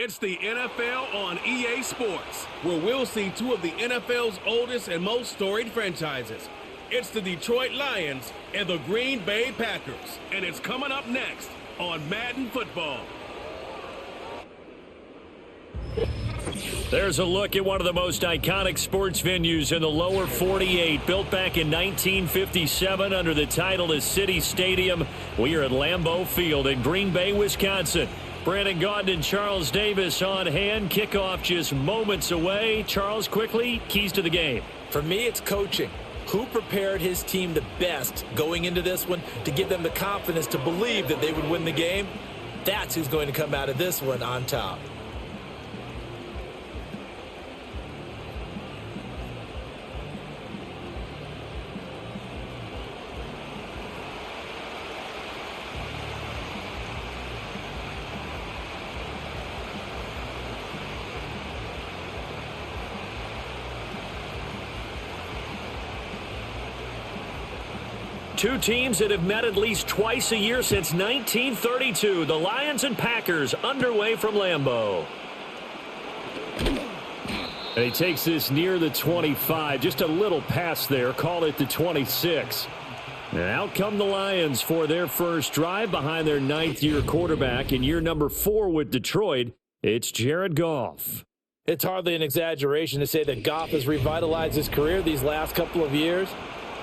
It's the NFL on EA Sports, where we'll see two of the NFL's oldest and most storied franchises. It's the Detroit Lions and the Green Bay Packers, and it's coming up next on Madden Football. There's a look at one of the most iconic sports venues in the lower 48, built back in 1957 under the title of City Stadium. We are at Lambeau Field in Green Bay, Wisconsin. Brandon Gaudin and Charles Davis on hand. Kickoff just moments away. Charles, quickly, keys to the game. For me, it's coaching. Who prepared his team the best going into this one to give them the confidence to believe that they would win the game? That's who's going to come out of this one on top. Two teams that have met at least twice a year since 1932. The Lions and Packers underway from Lambeau. And he takes this near the 25. Just a little pass there. Call it the 26. And out come the Lions for their first drive behind their ninth-year quarterback in year number 4 with Detroit. It's Jared Goff. It's hardly an exaggeration to say that Goff has revitalized his career these last couple of years.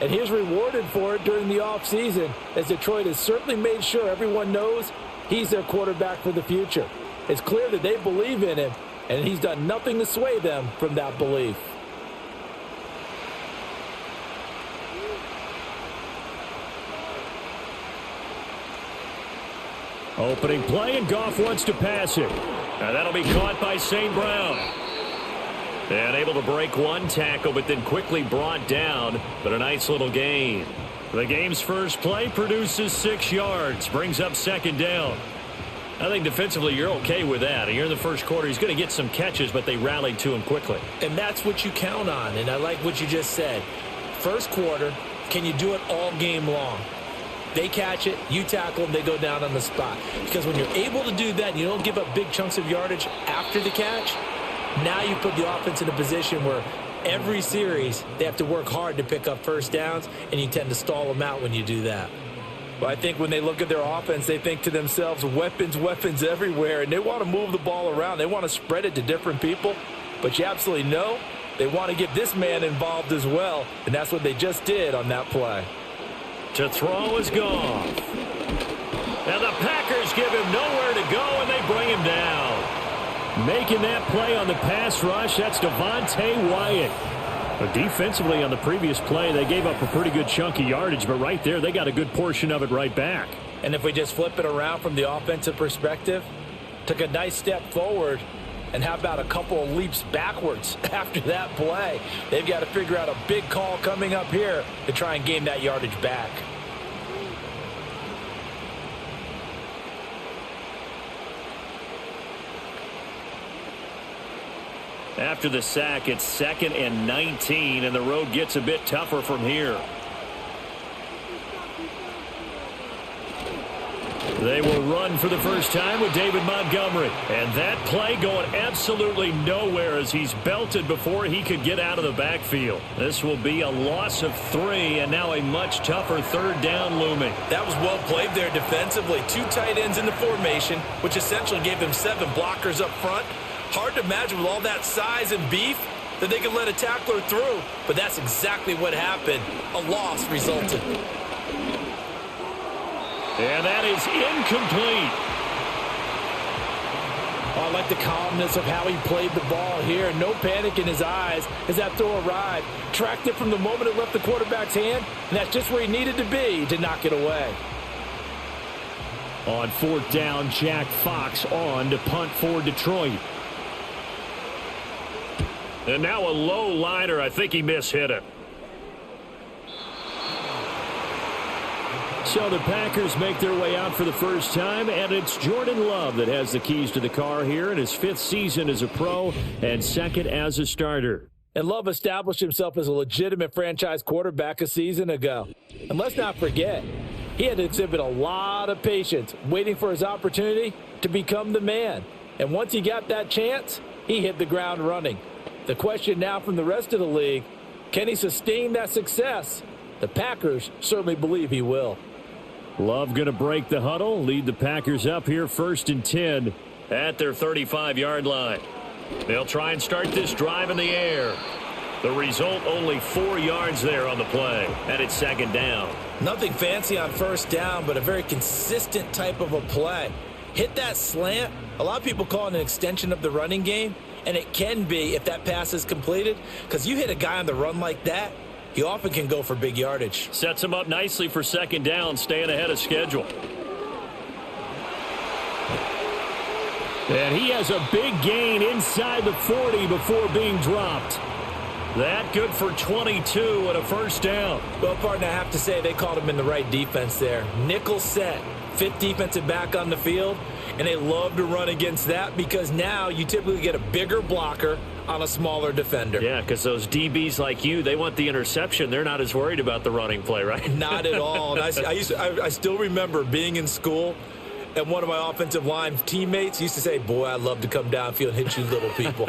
And he's rewarded for it during the offseason, as Detroit has certainly made sure everyone knows he's their quarterback for the future. It's clear that they believe in him, and he's done nothing to sway them from that belief. Opening play, and Goff wants to pass it. And that'll be caught by St. Brown. And able to break one tackle, but then quickly brought down. But a nice little gain. The game's first play produces 6 yards. Brings up second down. I think defensively you're okay with that. Here in the first quarter, he's going to get some catches, but they rallied to him quickly. And that's what you count on. And I like what you just said. First quarter, can you do it all game long? They catch it, you tackle them, they go down on the spot. Because when you're able to do that and you don't give up big chunks of yardage after the catch, now you put the offense in a position where every series they have to work hard to pick up first downs, and you tend to stall them out when you do that. Well, I think when they look at their offense, they think to themselves, weapons, weapons everywhere, and they want to move the ball around. They want to spread it to different people, but you absolutely know they want to get this man involved as well, and that's what they just did on that play. To throw is gone. And the Packers give him nowhere to go, and they bring him down. Making that play on the pass rush, that's Devontae Wyatt. But defensively on the previous play, they gave up a pretty good chunk of yardage, but right there, they got a good portion of it right back. And if we just flip it around from the offensive perspective, took a nice step forward, and how about a couple of leaps backwards after that play? They've got to figure out a big call coming up here to try and gain that yardage back. After the sack, it's 2nd and 19, and the road gets a bit tougher from here. They will run for the first time with David Montgomery. And that play going absolutely nowhere as he's belted before he could get out of the backfield. This will be a loss of 3, and now a much tougher third down looming. That was well played there defensively. 2 tight ends in the formation, which essentially gave them 7 blockers up front. Hard to imagine with all that size and beef that they could let a tackler through, but that's exactly what happened. A loss resulted. And that is incomplete. Oh, I like the calmness of how he played the ball here. No panic in his eyes as that throw arrived. Tracked it from the moment it left the quarterback's hand, and that's just where he needed to be to knock it away. On 4th down, Jack Fox on to punt for Detroit. And now a low liner. I think he mishit it. So the Packers make their way out for the first time, and it's Jordan Love that has the keys to the car here in his 5th season as a pro and 2nd as a starter. And Love established himself as a legitimate franchise quarterback a season ago. And let's not forget, he had to exhibit a lot of patience waiting for his opportunity to become the man. And once he got that chance, he hit the ground running. The question now from the rest of the league, can he sustain that success? The Packers certainly believe he will. Love going to break the huddle, lead the Packers up here 1st and 10 at their 35-yard line. They'll try and start this drive in the air. The result, only 4 yards there on the play, and it's 2nd down. Nothing fancy on 1st down, but a very consistent type of a play. Hit that slant. A lot of people call it an extension of the running game, and it can be if that pass is completed, because you hit a guy on the run like that, he often can go for big yardage. Sets him up nicely for 2nd down, staying ahead of schedule. And he has a big gain inside the 40 before being dropped. That good for 22 and a 1st down. Well, partner, I have to say they called him in the right defense there. Nickel set, 5th defensive back on the field, and they love to run against that because now you typically get a bigger blocker on a smaller defender. Yeah, because those DBs like you, they want the interception. They're not as worried about the running play, right? Not at all. And I still remember being in school, and one of my offensive line teammates used to say, boy, I'd love to come downfield and hit you little people.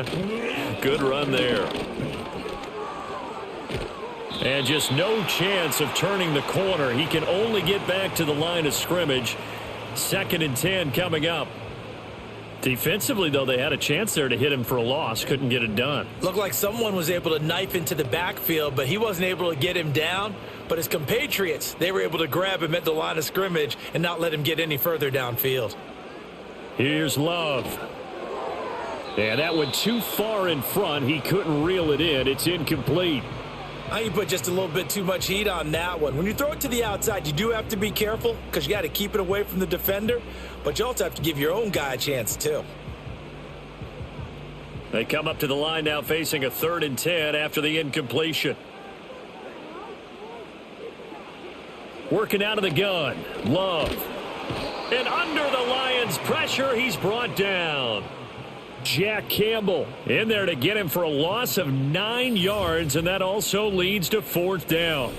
Good run there. And just no chance of turning the corner. He can only get back to the line of scrimmage. 2nd and 10 coming up. Defensively, though, they had a chance there to hit him for a loss. Couldn't get it done. Looked like someone was able to knife into the backfield, but he wasn't able to get him down. But his compatriots, they were able to grab him at the line of scrimmage and not let him get any further downfield. Here's Love. And that went too far in front. He couldn't reel it in. It's incomplete. I think you put just a little bit too much heat on that one. When you throw it to the outside, you do have to be careful because you got to keep it away from the defender, but you also have to give your own guy a chance too. They come up to the line now facing a 3rd and 10 after the incompletion. Working out of the gun. Love. And under the Lions' pressure, he's brought down. Jack Campbell in there to get him for a loss of 9 yards, and that also leads to 4th down.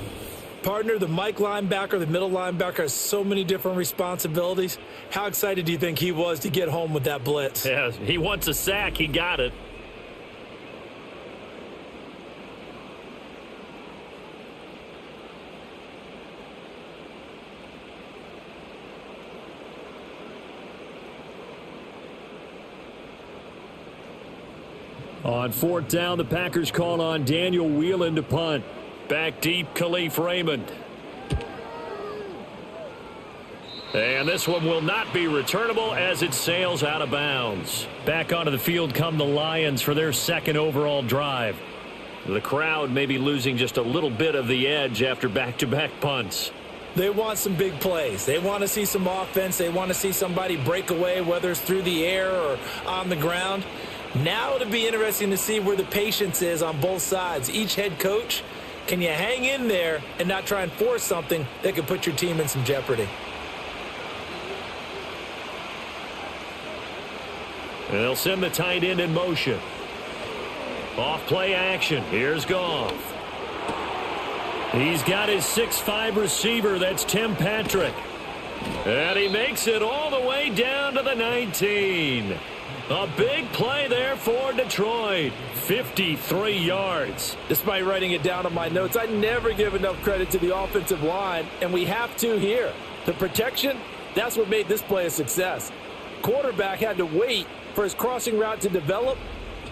Partner, the Mike linebacker, the middle linebacker has so many different responsibilities. How excited do you think he was to get home with that blitz? Yeah, he wants a sack. He got it. On 4th down, the Packers call on Daniel Whelan to punt. Back deep, Khalif Raymond. And this one will not be returnable as it sails out of bounds. Back onto the field come the Lions for their 2nd overall drive. The crowd may be losing just a little bit of the edge after back-to-back punts. They want some big plays. They want to see some offense. They want to see somebody break away, whether it's through the air or on the ground. Now it'll be interesting to see where the patience is on both sides. Each head coach, can you hang in there and not try and force something that could put your team in some jeopardy? They'll send the tight end in motion. Off play action. Here's Goff. He's got his 6'5" receiver. That's Tim Patrick. And he makes it all the way down to the 19. A big play there for Detroit. 53 yards. Despite writing it down on my notes, I never give enough credit to the offensive line, and we have to here. The protection, that's what made this play a success. Quarterback had to wait for his crossing route to develop,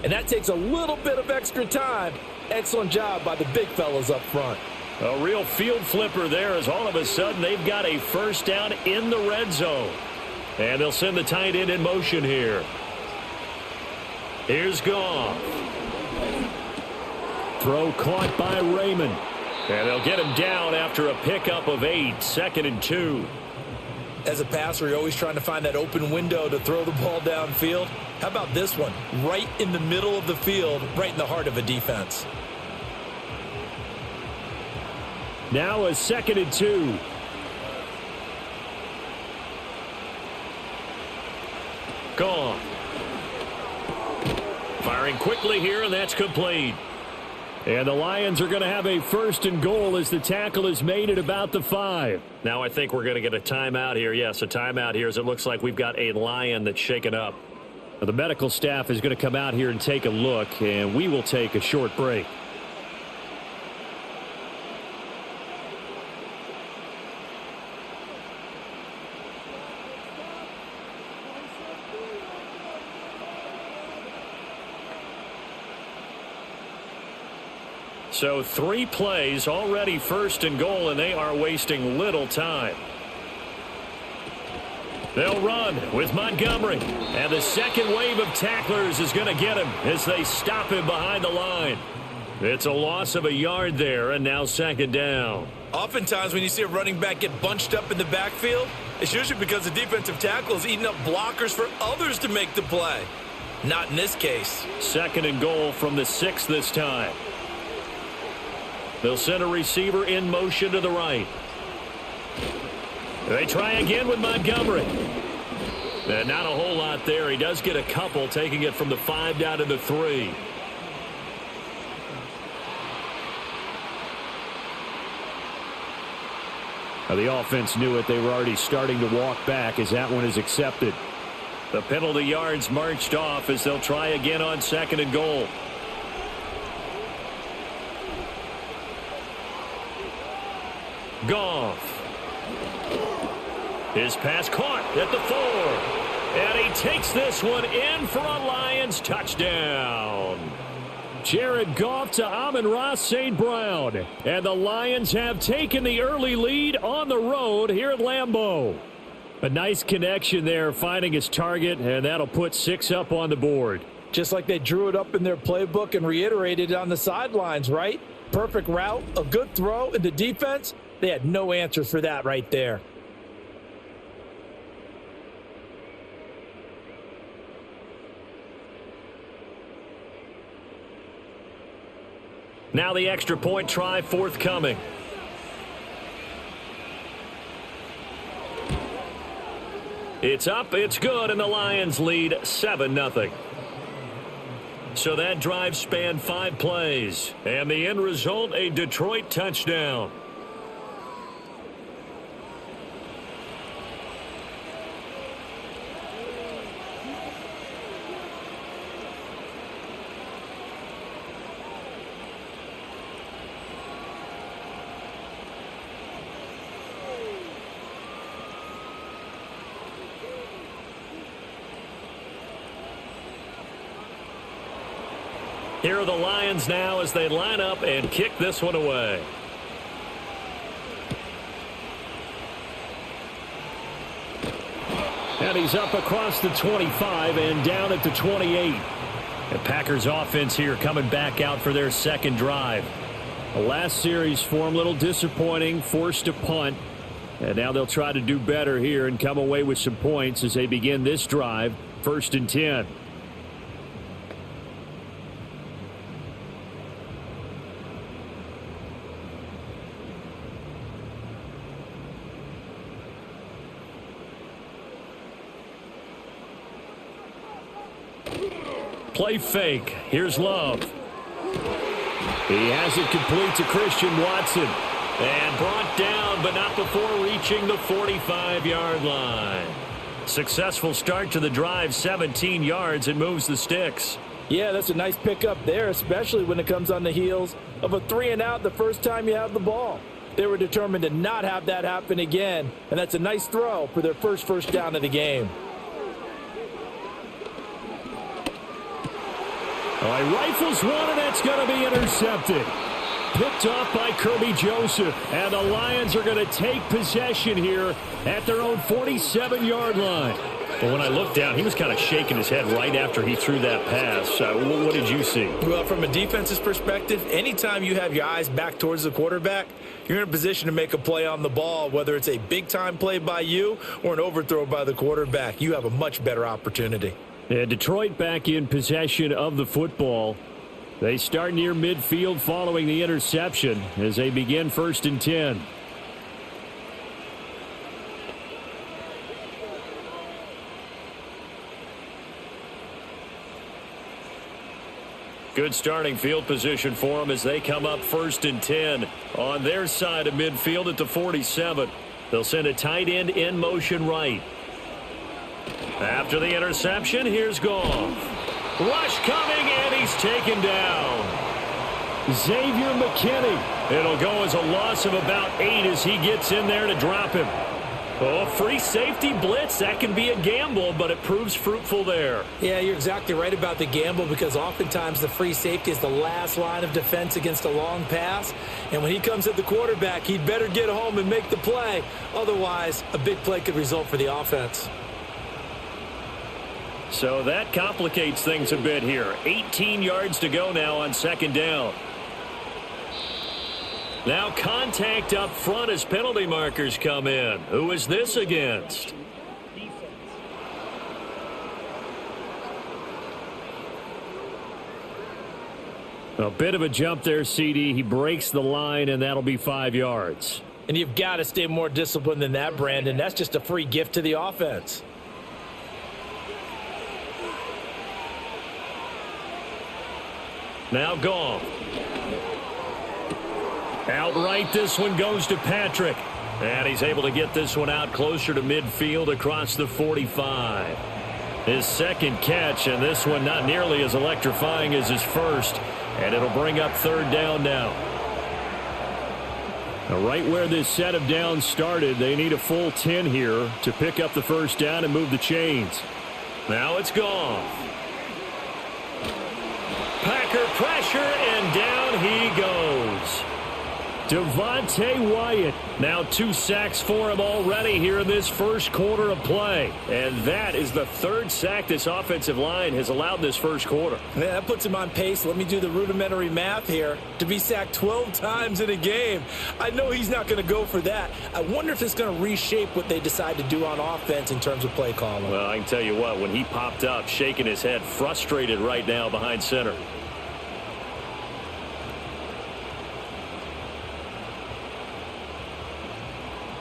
and that takes a little bit of extra time. Excellent job by the big fellas up front. A real field flipper there as all of a sudden they've got a 1st down in the red zone. And they'll send the tight end in motion here. Here's Goff. Throw caught by Raymond. And they'll get him down after a pickup of 8. 2nd and 2. As a passer, you're always trying to find that open window to throw the ball downfield. How about this one? Right in the middle of the field, right in the heart of a defense. Now a 2nd and 2. Goff. Firing quickly here, and that's complete. And the Lions are going to have a 1st and goal as the tackle is made at about the 5. Now I think we're going to get a timeout here. Yes, a timeout here as it looks like we've got a Lion that's shaken up. The medical staff is going to come out here and take a look, and we will take a short break. So 3 plays already, 1st and goal, and they are wasting little time. They'll run with Montgomery. And the second wave of tacklers is going to get him as they stop him behind the line. It's a loss of a yard there, and now 2nd down. Oftentimes when you see a running back get bunched up in the backfield, it's usually because the defensive tackle is eating up blockers for others to make the play. Not in this case. 2nd and goal from the 6 this time. They'll send a receiver in motion to the right. They try again with Montgomery. And not a whole lot there. He does get a couple, taking it from the 5 down to the 3. Now the offense knew it. They were already starting to walk back as that one is accepted. The penalty yards marched off as they'll try again on 2nd and goal. Goff. His pass caught at the 4. And he takes this one in for a Lions touchdown. Jared Goff to Amon-Ra St. Brown. And the Lions have taken the early lead on the road here at Lambeau. A nice connection there, finding his target, and that'll put 6 up on the board. Just like they drew it up in their playbook and reiterated it on the sidelines, right? Perfect route, a good throw, and the defense, they had no answer for that right there. Now the extra point try forthcoming. It's up, it's good, and the Lions lead 7-0. So that drive spanned 5 plays, and the end result, a Detroit touchdown. Here are the Lions now as they line up and kick this one away. And he's up across the 25 and down at the 28. The Packers offense here coming back out for their 2nd drive. The last series for them, a little disappointing, forced a punt. And now they'll try to do better here and come away with some points as they begin this drive, 1st and 10. Play fake. Here's Love. He has it complete to Christian Watson. And brought down, but not before reaching the 45-yard line. Successful start to the drive, 17 yards, and moves the sticks. Yeah, that's a nice pickup there, especially when it comes on the heels of a 3-and-out the first time you have the ball. They were determined to not have that happen again, and that's a nice throw for their first down of the game. All right, rifles one, and that's going to be intercepted. Picked off by Kirby Joseph, and the Lions are going to take possession here at their own 47-yard line. But when I looked down, he was kind of shaking his head right after he threw that pass. What did you see? Well, from a defense's perspective, anytime you have your eyes back towards the quarterback, you're in a position to make a play on the ball, whether it's a big-time play by you or an overthrow by the quarterback. You have a much better opportunity. And Detroit back in possession of the football. They start near midfield following the interception as they begin 1st and 10. Good starting field position for them as they come up 1st and 10 on their side of midfield at the 47. They'll send a tight end in motion right. After the interception, here's Goff. Rush coming, and he's taken down. Xavier McKinney. It'll go as a loss of about 8 as he gets in there to drop him. Oh, free safety blitz. That can be a gamble, but it proves fruitful there. Yeah, you're exactly right about the gamble because oftentimes the free safety is the last line of defense against a long pass. And when he comes at the quarterback, he'd better get home and make the play. Otherwise, a big play could result for the offense. So that complicates things a bit here. 18 yards to go now on second down. Now contact up front as penalty markers come in. Who is this against? A bit of a jump there, CD. He breaks the line, and that'll be 5 yards. And you've got to stay more disciplined than that, Brandon. That's just a free gift to the offense. Now Goff. Outright, this one goes to Patrick. And he's able to get this one out closer to midfield across the 45. His second catch, and this one not nearly as electrifying as his first. And it'll bring up third down now. Now, right where this set of downs started, they need a full 10 here to pick up the first down and move the chains. Now it's Goff. Packer pressure, and down he goes. Devontae Wyatt. Now 2 sacks for him already here in this first quarter of play. And that is the 3rd sack this offensive line has allowed this first quarter. Yeah, that puts him on pace. Let me do the rudimentary math here. To be sacked 12 times in a game. I know he's not going to go for that. I wonder if it's going to reshape what they decide to do on offense in terms of play calling. Well, I can tell you what, when he popped up, shaking his head, frustrated right now behind center.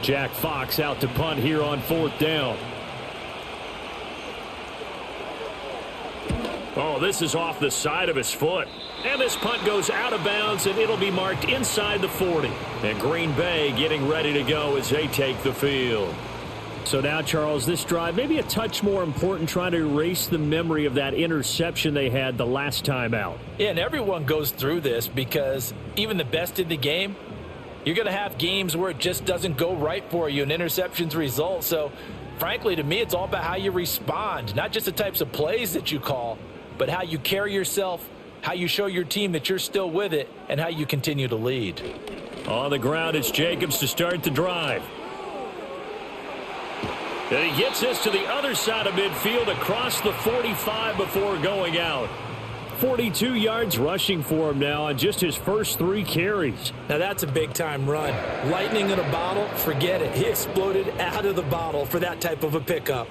Jack Fox out to punt here on 4th down. Oh, this is off the side of his foot. And this punt goes out of bounds, and it'll be marked inside the 40. And Green Bay getting ready to go as they take the field. So now, Charles, this drive maybe a touch more important, trying to erase the memory of that interception they had the last time out. Yeah, and everyone goes through this because even the best in the game, you're going to have games where it just doesn't go right for you and interceptions result. So, frankly, to me, it's all about how you respond, not just the types of plays that you call, but how you carry yourself, how you show your team that you're still with it, and how you continue to lead. On the ground, it's Jacobs to start the drive. And he gets this to the other side of midfield across the 45 before going out. 42 yards rushing for him now on just his first 3 carries. Now that's a big-time run. Lightning in a bottle, forget it. He exploded out of the bottle for that type of a pickup.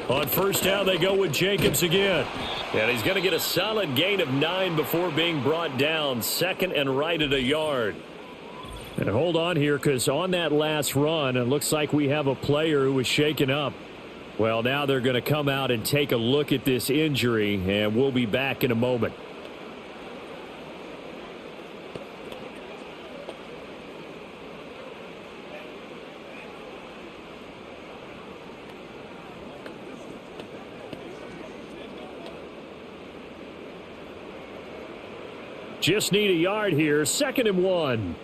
On first down, they go with Jacobs again. And he's going to get a solid gain of 9 before being brought down. 2nd and right at a yard. And hold on here, because on that last run, it looks like we have a player who was shaken up. Well, now they're going to come out and take a look at this injury, and we'll be back in a moment. Just need a yard here. 2nd and 1.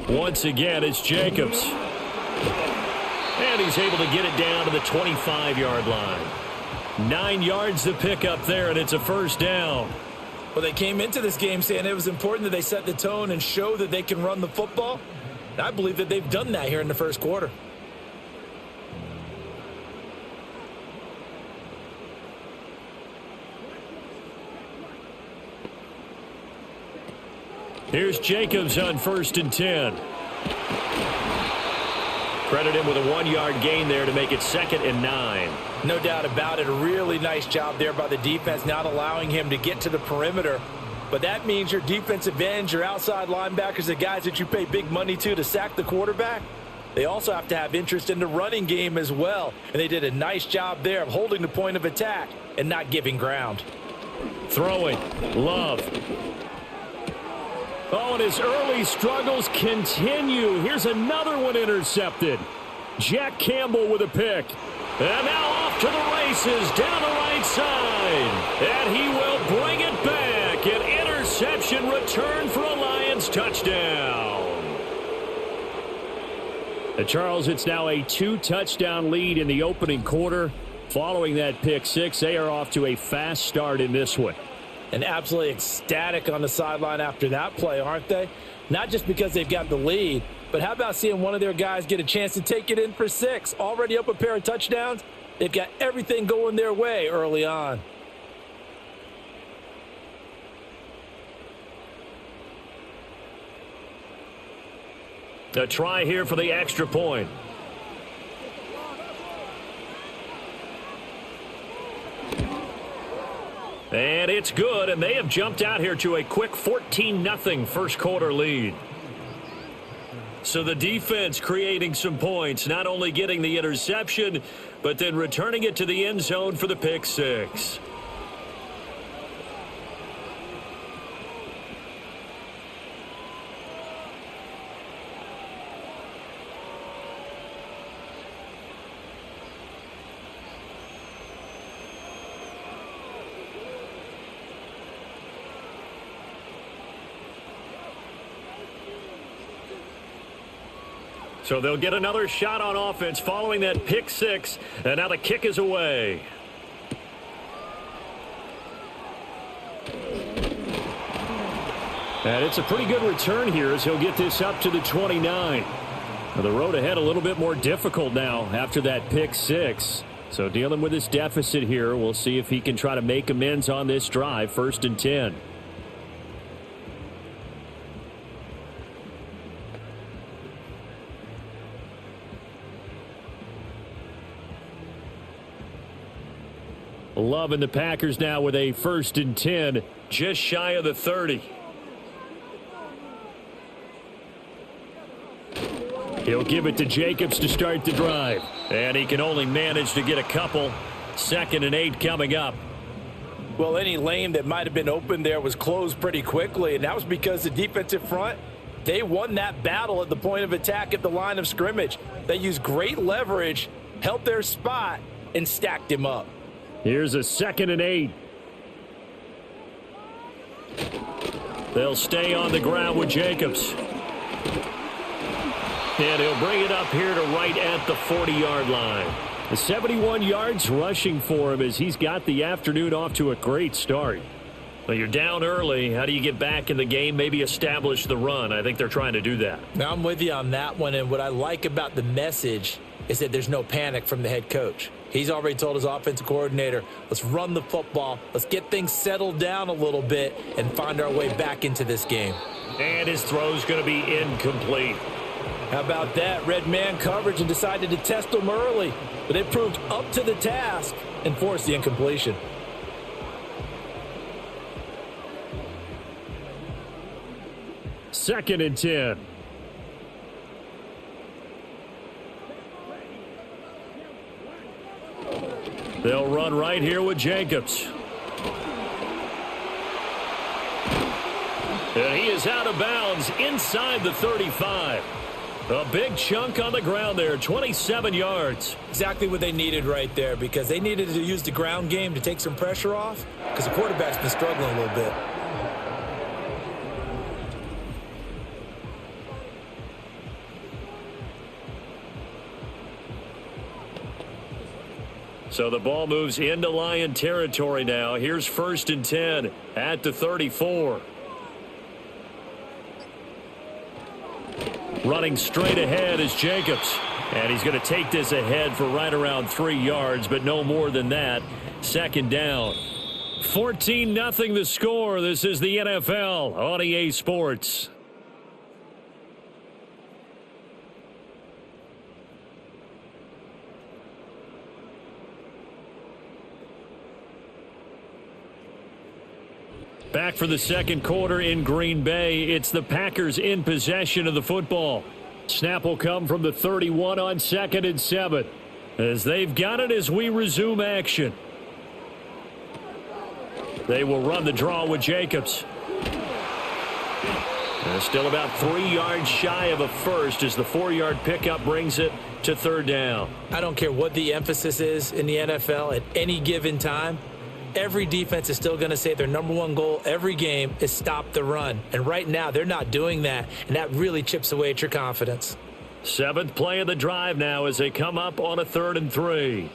Once again, it's Jacobs. And he's able to get it down to the 25-yard line. 9 yards to pick up there, and it's a first down. Well, they came into this game saying it was important that they set the tone and show that they can run the football. And I believe that they've done that here in the first quarter. Here's Jacobs on 1st and 10. Credit him with a 1-yard gain there to make it 2nd and 9. No doubt about it. A really nice job there by the defense, not allowing him to get to the perimeter. But that means your defensive ends, your outside linebackers, the guys that you pay big money to sack the quarterback, They also have to have interest in the running game as well. And they did a nice job there of holding the point of attack and not giving ground. Throwing. Love. Oh, and his early struggles continue. Here's another one intercepted. Jack Campbell with a pick. And now off to the races down the right side. And he will bring it back. An interception return for a Lions touchdown. Charles, it's now a 2-touchdown lead in the opening quarter. Following that pick six, they are off to a fast start in this one. And absolutely ecstatic on the sideline after that play, aren't they? Not just because they've got the lead, but how about seeing one of their guys get a chance to take it in for 6? Already up a pair of touchdowns. They've got everything going their way early on. A try here for the extra point. And it's good, and they have jumped out here to a quick 14-0 first quarter lead. So the defense creating some points, not only getting the interception, but then returning it to the end zone for the pick six. So they'll get another shot on offense following that pick six, and now the kick is away. And it's a pretty good return here as he'll get this up to the 29. Now the road ahead a little bit more difficult now after that pick six. So dealing with this deficit here, we'll see if he can try to make amends on this drive, 1st and 10. Loving the Packers now with a 1st and 10, just shy of the 30. He'll give it to Jacobs to start the drive. And he can only manage to get a couple. 2nd and 8 coming up. Well, any lane that might have been open there was closed pretty quickly, and that was because the defensive front, they won that battle at the point of attack at the line of scrimmage. They used great leverage, held their spot, and stacked him up. Here's a 2nd and 8. They'll stay on the ground with Jacobs. And he'll bring it up here to right at the 40-yard line. 71 yards rushing for him as he's got the afternoon off to a great start. Well, you're down early. How do you get back in the game? Maybe establish the run. I think they're trying to do that. Now, I'm with you on that one, and what I like about the message is that there's no panic from the head coach. He's already told his offensive coordinator, let's run the football, let's get things settled down a little bit and find our way back into this game. And his throw's going to be incomplete. How about that? Red man coverage and decided to test them early, but they proved up to the task and forced the incompletion. Second and 10. They'll run right here with Jacobs. And he is out of bounds inside the 35. A big chunk on the ground there, 27 yards. Exactly what they needed right there, because they needed to use the ground game to take some pressure off, because the quarterback's been struggling a little bit. So the ball moves into Lion territory now. Here's 1st and 10 at the 34. Running straight ahead is Jacobs. And he's going to take this ahead for right around 3 yards, but no more than that. 2nd down. 14-0 the score. This is the NFL on EA Sports. Back for the second quarter in Green Bay. It's the Packers in possession of the football. Snap will come from the 31 on 2nd and 7. As they've got it as we resume action. They will run the draw with Jacobs. And still about 3 yards shy of a first as the 4-yard pickup brings it to 3rd down. I don't care what the emphasis is in the NFL at any given time. Every defense is still going to say their number one goal every game is stop the run. And right now, they're not doing that, and that really chips away at your confidence. 7th play of the drive now as they come up on a 3rd and 3.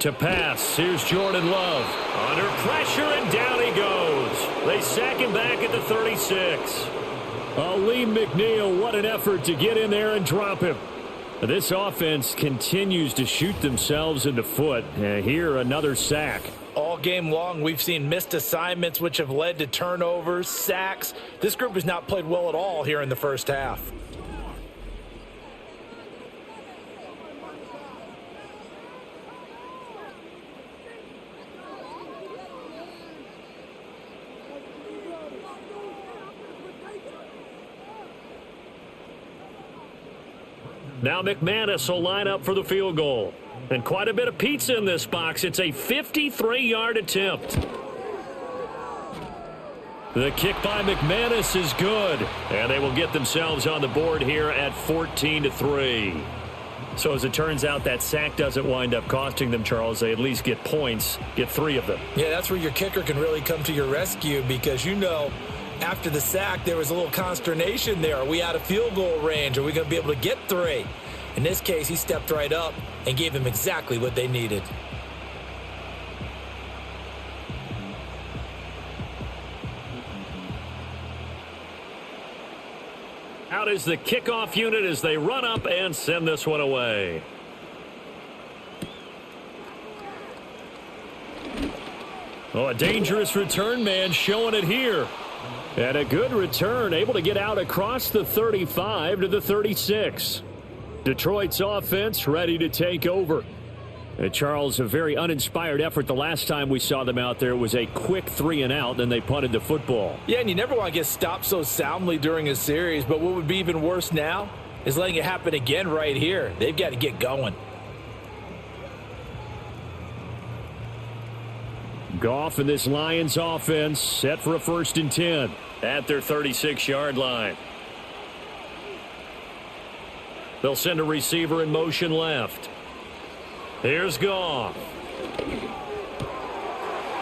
To pass, here's Jordan Love. Under pressure, and down he goes. They sack him back at the 36. Lee McNeil, what an effort to get in there and drop him. This offense continues to shoot themselves in the foot. Here, another sack. All game long, we've seen missed assignments, which have led to turnovers, sacks. This group has not played well at all here in the first half. Now McManus will line up for the field goal. And quite a bit of pizza in this box. It's a 53-yard attempt. The kick by McManus is good. And they will get themselves on the board here at 14-3. So as it turns out, that sack doesn't wind up costing them, Charles. They at least get points, get 3 of them. Yeah, that's where your kicker can really come to your rescue because after the sack, there was a little consternation there. Are we out of field goal range? Are we going to be able to get 3? In this case, he stepped right up and gave them exactly what they needed. Out is the kickoff unit as they run up and send this one away. Oh, a dangerous return man showing it here. And a good return, able to get out across the 35 to the 36. Detroit's offense ready to take over. Charles, a very uninspired effort. The last time we saw them out there was a quick 3 and out, then they punted the football. Yeah, and you never want to get stopped so soundly during a series, but what would be even worse now is letting it happen again right here. They've got to get going. Goff and this Lions offense set for a 1st and 10 at their 36-yard line. They'll send a receiver in motion left. Here's Goff.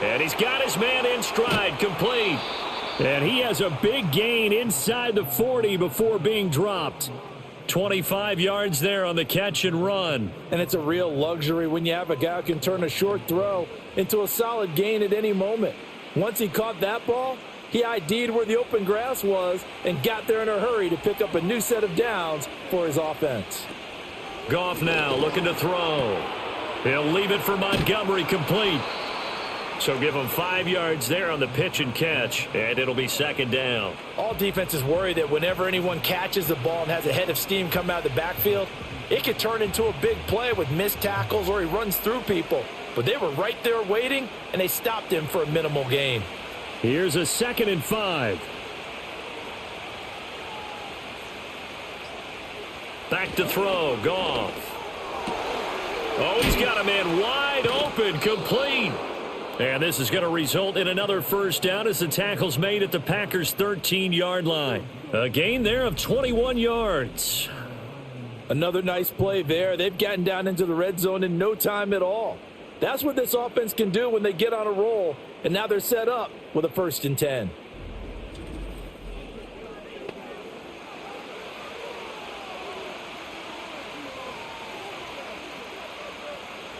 And he's got his man in stride, complete. And he has a big gain inside the 40 before being dropped. 25 yards there on the catch and run. And it's a real luxury when you have a guy who can turn a short throw into a solid gain at any moment. Once he caught that ball, he ID'd where the open grass was and got there in a hurry to pick up a new set of downs for his offense. Goff now looking to throw. He'll leave it for Montgomery, complete. So give him 5 yards there on the pitch and catch, and it'll be 2nd down. All defenses worry that whenever anyone catches the ball and has a head of steam come out of the backfield, it could turn into a big play with missed tackles or he runs through people. But they were right there waiting, and they stopped him for a minimal gain. Here's a 2nd and 5. Back to throw, Goff. Oh, he's got a man wide open, complete. And this is going to result in another 1st down as the tackle's made at the Packers' 13-yard line. A gain there of 21 yards. Another nice play there. They've gotten down into the red zone in no time at all. That's what this offense can do when they get on a roll. And now they're set up with a 1st and 10.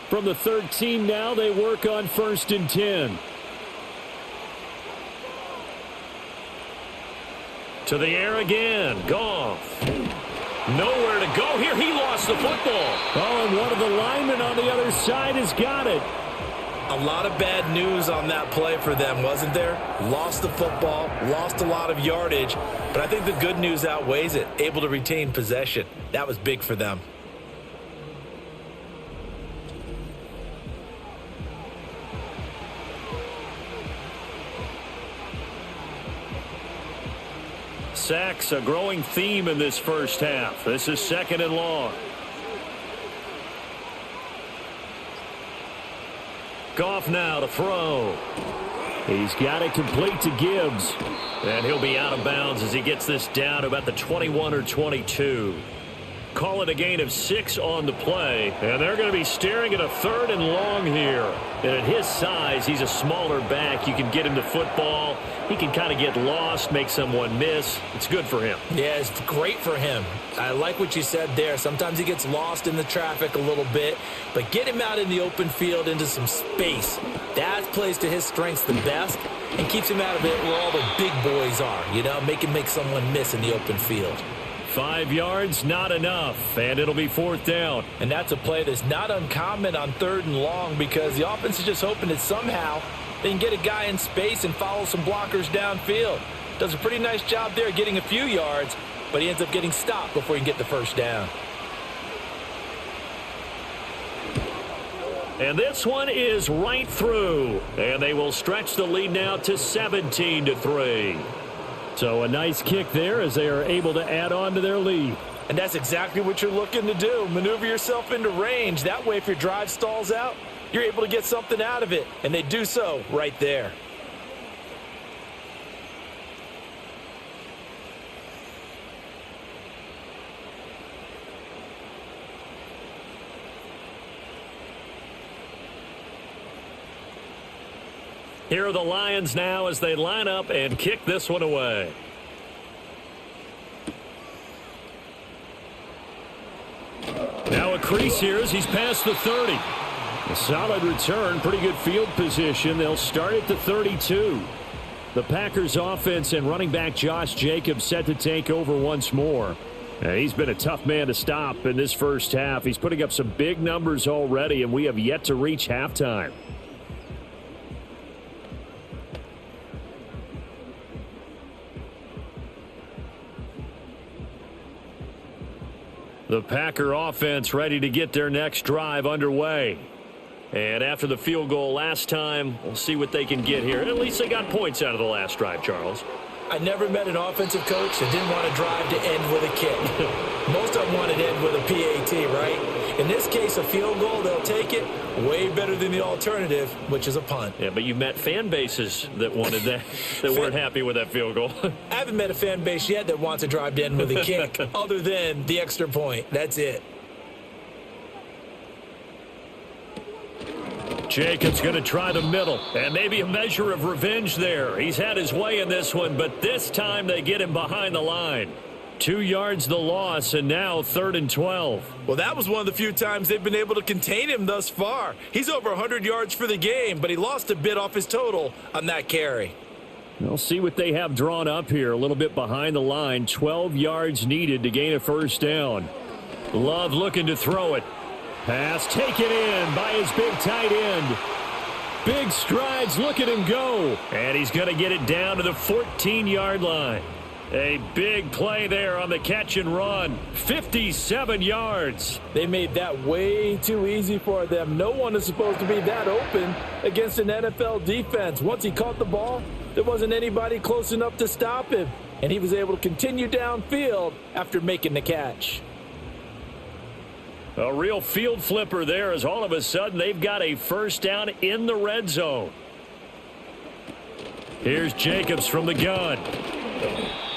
From the 13 now, they work on 1st and 10. To the air again. Goff. Nowhere to go here. He lost the football. Oh, and one of the linemen on the other side has got it. A lot of bad news on that play for them, wasn't there? Lost the football, lost a lot of yardage, but I think the good news outweighs it. Able to retain possession. That was big for them. sacks, a growing theme in this first half. This is 2nd and long. Goff now to throw. He's got it complete to Gibbs. And he'll be out of bounds as he gets this down to about the 21 or 22. Call it a gain of 6 on the play. And they're going to be staring at a 3rd and long here. And at his size, he's a smaller back. You can get him the football. He can kind of get lost, make someone miss. It's good for him. Yeah, it's great for him. I like what you said there. Sometimes he gets lost in the traffic a little bit. But get him out in the open field into some space. That plays to his strengths the best and keeps him out of it where all the big boys are. You know, make him make someone miss in the open field. 5 yards, not enough, and it'll be 4th down. And that's a play that's not uncommon on 3rd and long because the offense is just hoping that somehow they can get a guy in space and follow some blockers downfield. Does a pretty nice job there getting a few yards, but he ends up getting stopped before he can get the 1st down. And this one is right through, and they will stretch the lead now to 17-3. So a nice kick there as they are able to add on to their lead. And that's exactly what you're looking to do. Maneuver yourself into range. That way, if your drive stalls out, you're able to get something out of it. And they do so right there. Here are the Lions now as they line up and kick this one away. Now a crease here as he's past the 30. A solid return, pretty good field position. They'll start at the 32. The Packers offense and running back Josh Jacobs set to take over once more. And he's been a tough man to stop in this first half. He's putting up some big numbers already, and we have yet to reach halftime. The Packer offense ready to get their next drive underway. And after the field goal last time, we'll see what they can get here. At least they got points out of the last drive, Charles. I never met an offensive coach that didn't want a drive to end with a kick. Most of them want it to end with a PAT, right? In this case, a field goal, they'll take it. Way better than the alternative, which is a punt. Yeah, but you met fan bases that wanted that, that weren't happy with that field goal. I haven't met a fan base yet that wants a drive to end with a kick, other than the extra point. That's it. Jacobs going to try the middle, and maybe a measure of revenge there. He's had his way in this one, but this time they get him behind the line. 2 yards the loss, and now 3rd and 12. Well, that was one of the few times they've been able to contain him thus far. He's over 100 yards for the game, but he lost a bit off his total on that carry. We'll see what they have drawn up here. A little bit behind the line. 12 yards needed to gain a 1st down. Love looking to throw it. Pass taken in by his big tight end. Big strides. Look at him go. And he's going to get it down to the 14-yard line. A big play there on the catch and run. 57 yards. They made that way too easy for them. No one is supposed to be that open against an NFL defense. Once he caught the ball, there wasn't anybody close enough to stop him. And he was able to continue downfield after making the catch. A real field flipper there as all of a sudden they've got a 1st down in the red zone. Here's Jacobs from the gun.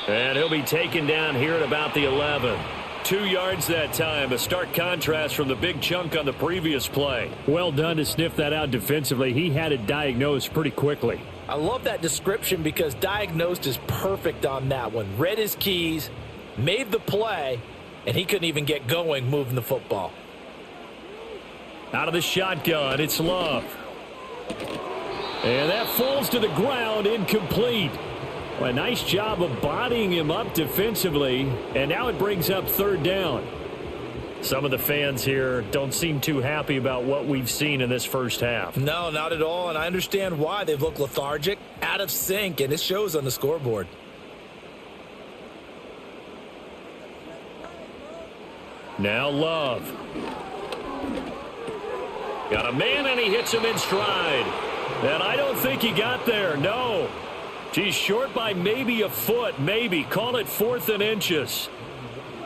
And he'll be taken down here at about the 11. 2 yards that time. A stark contrast from the big chunk on the previous play. Well done to sniff that out defensively. He had it diagnosed pretty quickly. I love that description because diagnosed is perfect on that one. Read his keys, made the play, and he couldn't even get going moving the football. Out of the shotgun, it's Love. And that falls to the ground, incomplete. Well, a nice job of bodying him up defensively, and now it brings up 3rd down. Some of the fans here don't seem too happy about what we've seen in this first half. No, not at all, and I understand why. They've looked lethargic, out of sync, and it shows on the scoreboard. Now Love. Got a man, and he hits him in stride. And I don't think he got there, no. She's short by maybe a foot, maybe. Call it 4th and inches.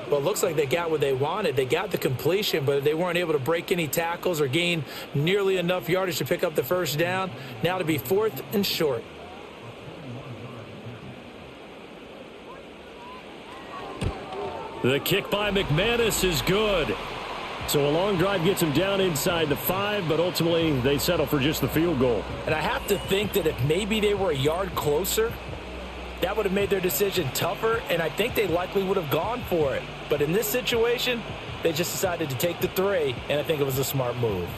Well, it looks like they got what they wanted. They got the completion, but they weren't able to break any tackles or gain nearly enough yardage to pick up the first down. Now to be 4th and short. The kick by McManus is good. So a long drive gets them down inside the 5, but ultimately they settle for just the field goal. And I have to think that if maybe they were a yard closer, that would have made their decision tougher, and I think they likely would have gone for it. But in this situation, they just decided to take the 3, and I think it was a smart move.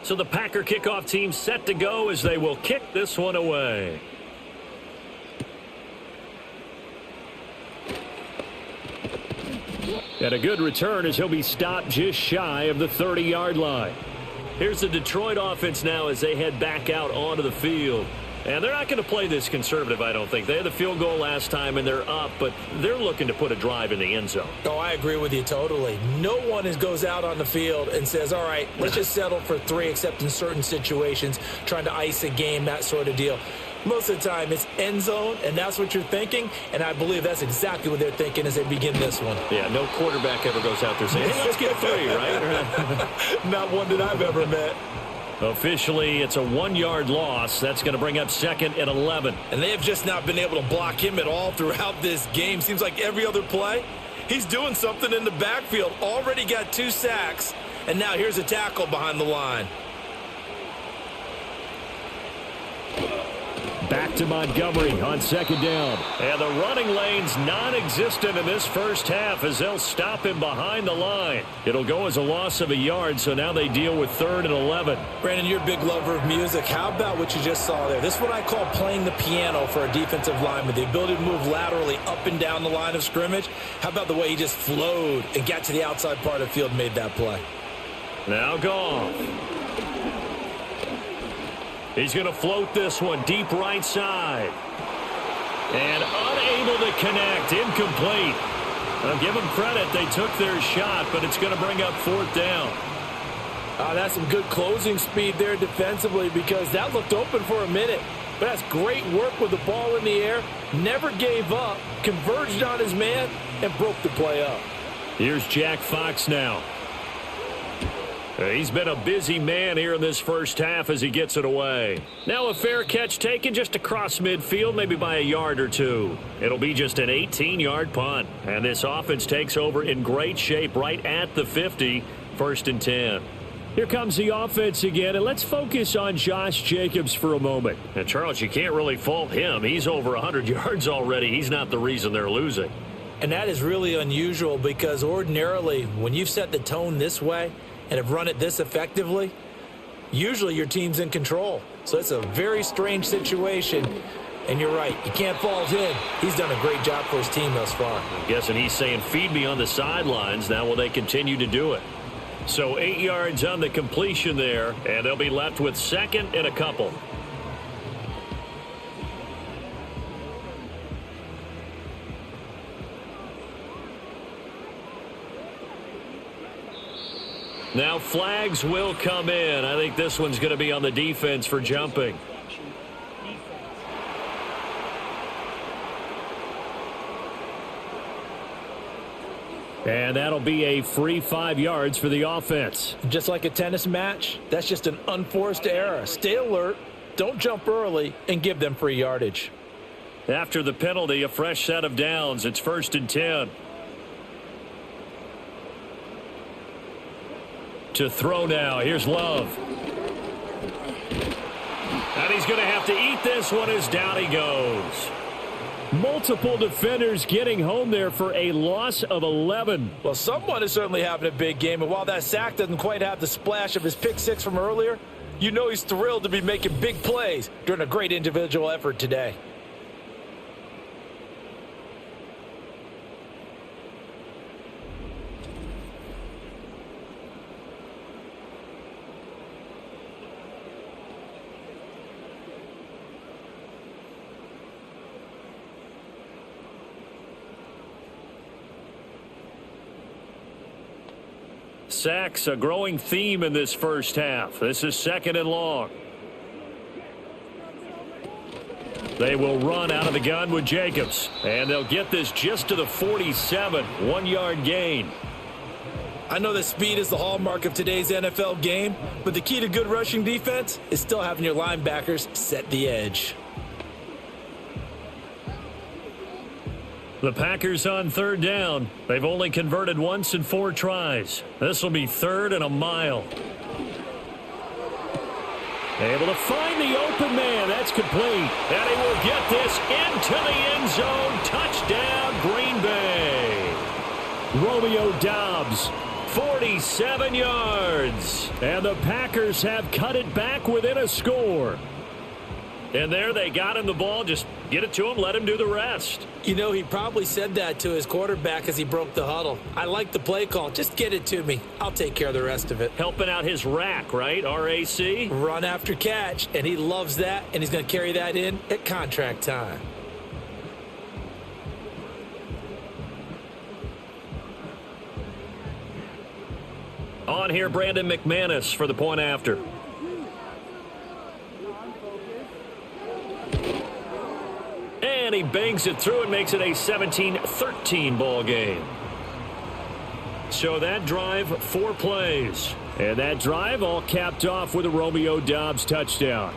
So the Packer kickoff team set to go as they will kick this one away. And a good return as he'll be stopped just shy of the 30-yard line. Here's the Detroit offense now as they head back out onto the field. And they're not going to play this conservative, I don't think. They had the field goal last time, and they're up, but they're looking to put a drive in the end zone. Oh, I agree with you totally. No one goes out on the field and says, all right, let's just settle for 3, except in certain situations, trying to ice a game, that sort of deal. Most of the time, it's end zone, and that's what you're thinking, and I believe that's exactly what they're thinking as they begin this one. Yeah, no quarterback ever goes out there saying, hey, let's get 3, right? Not one that I've ever met. Officially, it's a 1-yard loss. That's going to bring up 2nd and 11. And they have just not been able to block him at all throughout this game. Seems like every other play, he's doing something in the backfield. Already got 2 sacks, and now here's a tackle behind the line. Back to Montgomery on 2nd down. And the running lane's non-existent in this first half as they'll stop him behind the line. It'll go as a loss of a yard, so now they deal with 3rd and 11. Brandon, you're a big lover of music. How about what you just saw there? This is what I call playing the piano for a defensive lineman, the ability to move laterally up and down the line of scrimmage. How about the way he just flowed and got to the outside part of the field and made that play? Now Goff. He's going to float this one deep right side. And unable to connect. Incomplete. I'll give them credit. They took their shot, but it's going to bring up 4th down. That's some good closing speed there defensively because that looked open for a minute. But that's great work with the ball in the air. Never gave up. Converged on his man and broke the play up. Here's Jack Fox now. He's been a busy man here in this first half as he gets it away. Now a fair catch taken just across midfield, maybe by a yard or 2. It'll be just an 18-yard punt. And this offense takes over in great shape right at the 50, 1st and 10. Here comes the offense again, and let's focus on Josh Jacobs for a moment. And Charles, you can't really fault him. He's over 100 yards already. He's not the reason they're losing. And that is really unusual because ordinarily when you've set the tone this way, and have run it this effectively, usually your team's in control. So it's a very strange situation. And you're right, you can't fault him. He's done a great job for his team thus far. I'm guessing he's saying, feed me on the sidelines. Now will they continue to do it? So 8 yards on the completion there, and they'll be left with 2nd and a couple. Now flags will come in. I think this one's going to be on the defense for jumping. And that'll be a free 5 yards for the offense. Just like a tennis match, that's just an unforced error. Stay alert, don't jump early, and give them free yardage. After the penalty, a fresh set of downs. It's 1st and 10. To throw now. Here's Love. And he's going to have to eat this one as down he goes. Multiple defenders getting home there for a loss of 11. Well, someone is certainly having a big game, and while that sack doesn't quite have the splash of his pick 6 from earlier, you know he's thrilled to be making big plays during a great individual effort today. sacks, a growing theme in this first half. This is 2nd and long. They will run out of the gun with Jacobs. And they'll get this just to the 47. 1-yard gain. I know that speed is the hallmark of today's NFL game, but the key to good rushing defense is still having your linebackers set the edge. The Packers on 3rd down. They've only converted once in 4 tries. This will be 3rd and a mile. Able to find the open man. That's complete. And he will get this into the end zone. Touchdown, Green Bay. Romeo Doubs, 47 yards. And the Packers have cut it back within a score. And there they got him the ball. Just get it to him. Let him do the rest. You know, he probably said that to his quarterback as he broke the huddle. I like the play call. Just get it to me. I'll take care of the rest of it. Helping out his rack, right? RAC? Run after catch. And he loves that. And he's going to carry that in at contract time. On here, Brandon McManus for the point after. And he bangs it through and makes it a 17-13 ball game. So that drive, 4 plays. And that drive all capped off with a Romeo Doubs touchdown.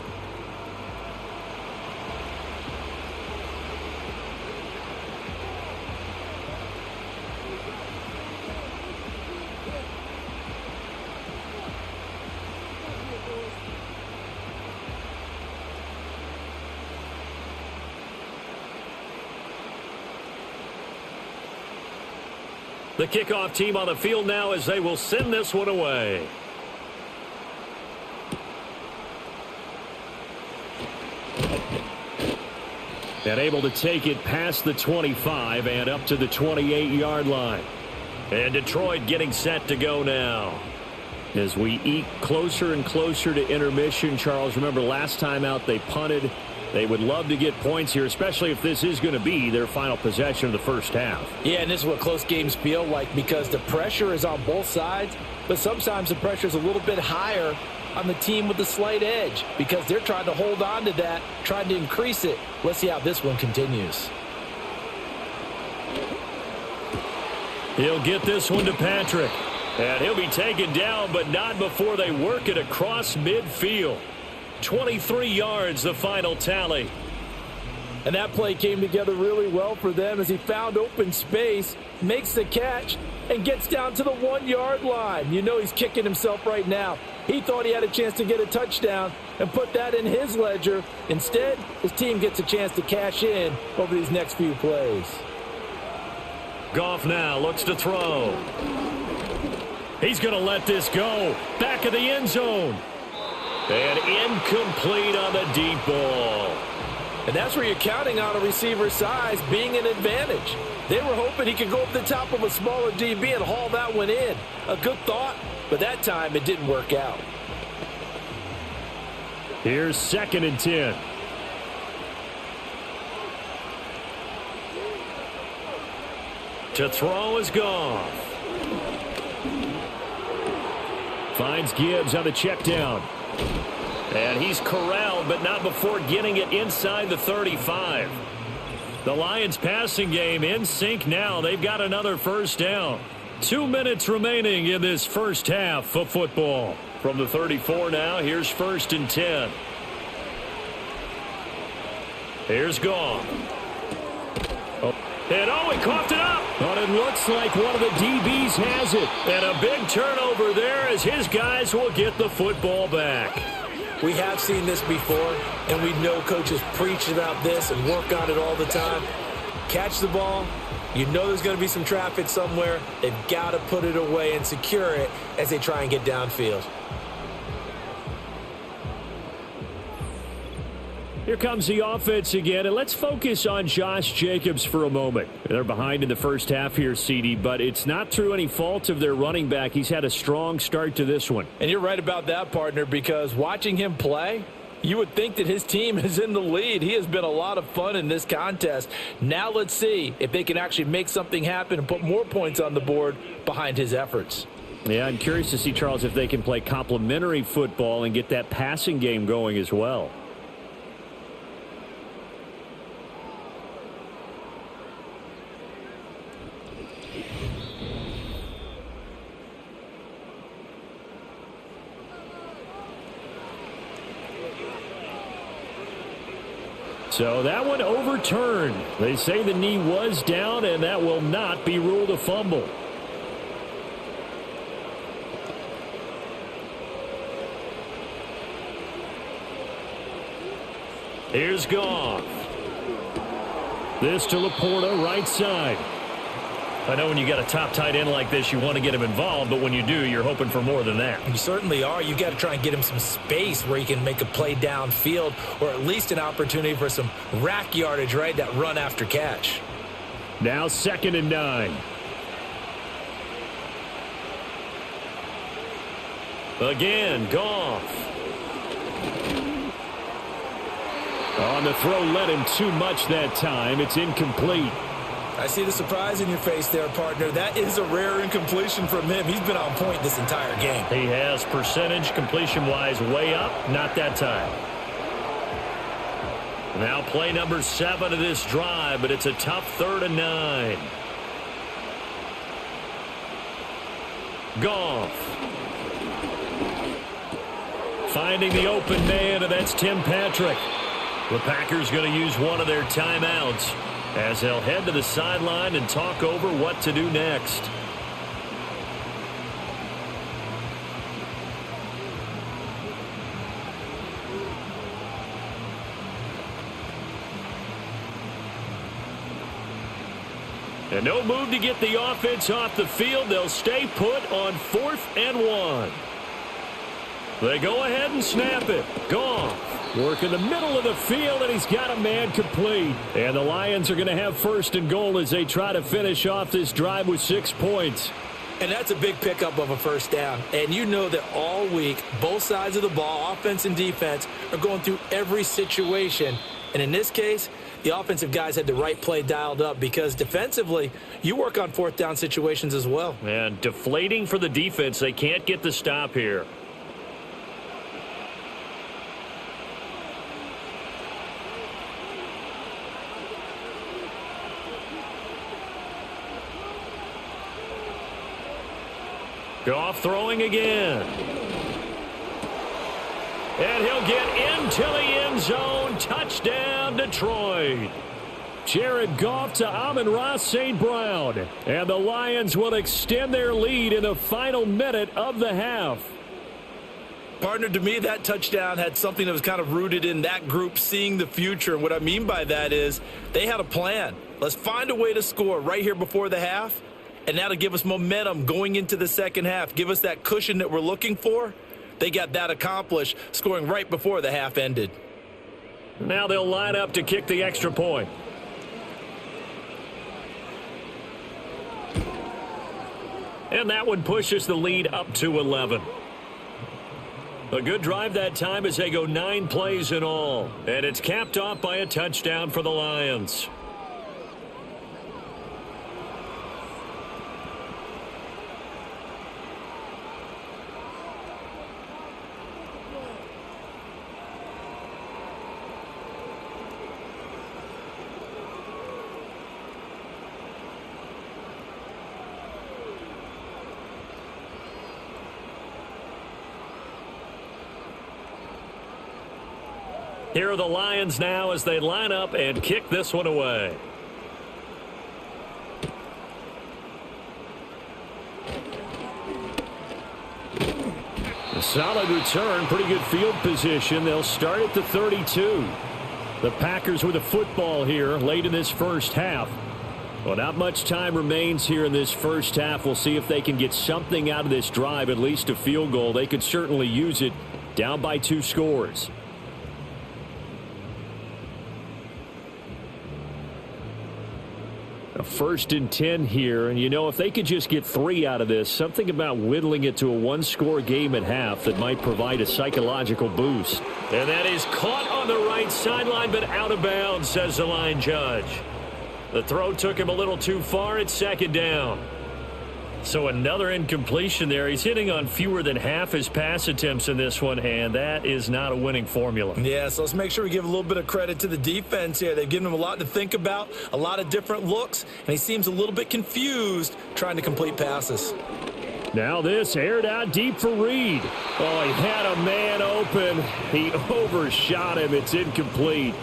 The kickoff team on the field now as they will send this one away. And able to take it past the 25 and up to the 28-yard line. And Detroit getting set to go now. As we eke closer and closer to intermission, Charles, remember last time out they punted. They would love to get points here, especially if this is going to be their final possession of the first half. Yeah, and this is what close games feel like because the pressure is on both sides, but sometimes the pressure is a little bit higher on the team with the slight edge because they're trying to hold on to that, trying to increase it. Let's see how this one continues. He'll get this one to Patrick. And he'll be taken down, but not before they work it across midfield. 23 yards, the final tally. And that play came together really well for them as he found open space, makes the catch, and gets down to the 1-yard line. You know he's kicking himself right now. He thought he had a chance to get a touchdown and put that in his ledger. Instead, his team gets a chance to cash in over these next few plays. Goff now looks to throw. He's going to let this go. Back of the end zone. And incomplete on the deep ball. And that's where you're counting on a receiver's size being an advantage. They were hoping he could go up the top of a smaller DB and haul that one in. A good thought, but that time it didn't work out. Here's 2nd and 10. To throw is Goff. Finds Gibbs on the check down. And he's corralled, but not before getting it inside the 35. The Lions passing game in sync now. They've got another first down. 2 minutes remaining in this first half of football. From the 34 now, here's 1st and 10. Here's Goff. And he coughed it up. But it looks like one of the DBs has it. And a big turnover there as his guys will get the football back. We have seen this before, and we know coaches preach about this and work on it all the time. Catch the ball. You know there's going to be some traffic somewhere. They've got to put it away and secure it as they try and get downfield. Here comes the offense again, and let's focus on Josh Jacobs for a moment. They're behind in the first half here, CD, but it's not through any fault of their running back. He's had a strong start to this one. And you're right about that, partner, because watching him play, you would think that his team is in the lead. He has been a lot of fun in this contest. Now let's see if they can actually make something happen and put more points on the board behind his efforts. Yeah, I'm curious to see, Charles, if they can play complementary football and get that passing game going as well. So that one overturned. They say the knee was down, and that will not be ruled a fumble. Here's Goff. This to Laporta, right side. I know when you got a top tight end like this, you want to get him involved, but when you do, you're hoping for more than that. You certainly are. You got to try and get him some space where he can make a play downfield, or at least an opportunity for some rack yardage, right? That run after catch. Now 2nd and 9. Again, Goff. On the throw, led him too much that time. It's incomplete. I see the surprise in your face there, partner. That is a rare incompletion from him. He's been on point this entire game. He has percentage completion-wise way up. Not that time. Now play number 7 of this drive, but it's a tough 3rd and 9. Goff. Finding the open man, and that's Tim Patrick. The Packers going to use one of their timeouts as they'll head to the sideline and talk over what to do next. And no move to get the offense off the field. They'll stay put on 4th and 1. They go ahead and snap it. Goff. Work in the middle of the field, and he's got a man complete. And the Lions are going to have 1st and goal as they try to finish off this drive with 6 points. And that's a big pickup of a 1st down. And you know that all week, both sides of the ball, offense and defense, are going through every situation. And in this case, the offensive guys had the right play dialed up because defensively, you work on 4th down situations as well. And deflating for the defense. They can't get the stop here. Goff throwing again. And he'll get into the end zone. Touchdown, Detroit. Jared Goff to Amon-Ra St. Brown. And the Lions will extend their lead in the final minute of the half. Partner, to me, that touchdown had something that was kind of rooted in that group seeing the future. And what I mean by that is they had a plan. Let's find a way to score right here before the half. And that'll give us momentum going into the second half. Give us that cushion that we're looking for. They got that accomplished, scoring right before the half ended. Now they'll line up to kick the extra point. And that one pushes the lead up to 11. A good drive that time as they go 9 plays in all. And it's capped off by a touchdown for the Lions. Here are the Lions now as they line up and kick this one away. A solid return, pretty good field position. They'll start at the 32. The Packers with a football here late in this first half. Well, not much time remains here in this first half. We'll see if they can get something out of this drive, at least a field goal. They could certainly use it down by 2 scores. A 1st and 10 here, and you know, if they could just get 3 out of this, something about whittling it to a 1-score game at half that might provide a psychological boost. And that is caught on the right sideline, but out of bounds, says the line judge. The throw took him a little too far. It's 2nd down. So another incompletion there. He's hitting on fewer than half his pass attempts in this one, and that is not a winning formula. Yeah, so let's make sure we give a little bit of credit to the defense here. They've given him a lot to think about, a lot of different looks, and he seems a little bit confused trying to complete passes. Now this aired out deep for Reed. Oh, he had a man open. He overshot him. It's incomplete.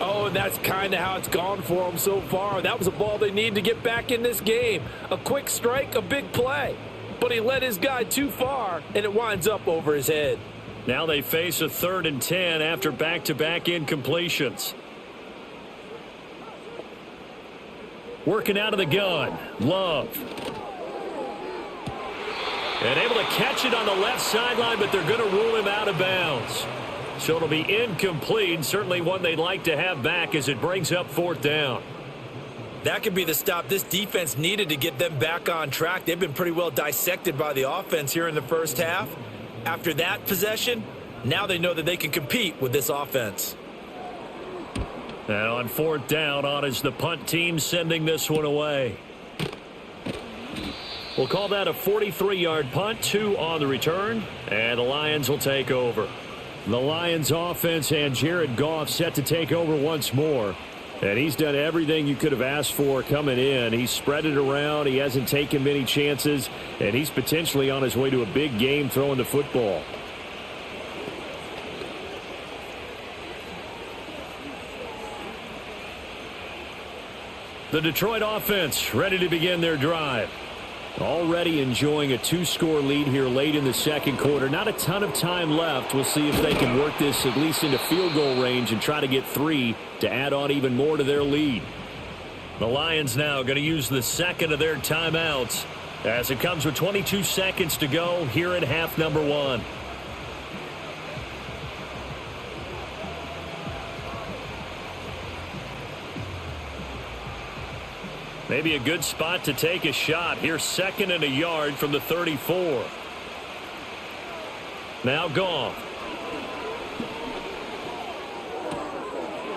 Oh, and that's kind of how it's gone for him so far. That was a ball they need to get back in this game. A quick strike, a big play. But he led his guy too far, and it winds up over his head. Now they face a 3rd and 10 after back-to-back incompletions. Working out of the gun, Love. And able to catch it on the left sideline, but they're going to rule him out of bounds. So it'll be incomplete, certainly one they'd like to have back as it brings up 4th down. That could be the stop this defense needed to get them back on track. They've been pretty well dissected by the offense here in the first half. After that possession, now they know that they can compete with this offense. And on 4th down, on is the punt team sending this one away. We'll call that a 43-yard punt, 2 on the return, and the Lions will take over. The Lions offense and Jared Goff set to take over once more. And he's done everything you could have asked for coming in. He's spread it around. He hasn't taken many chances. And he's potentially on his way to a big game throwing the football. The Detroit offense ready to begin their drive. Already enjoying a 2-score lead here late in the second quarter. Not a ton of time left. We'll see if they can work this at least into field goal range and try to get 3 to add on even more to their lead. The Lions now going to use the second of their timeouts as it comes with 22 seconds to go here at half number 1. Maybe a good spot to take a shot. Here's 2nd and a yard from the 34. Now Goff.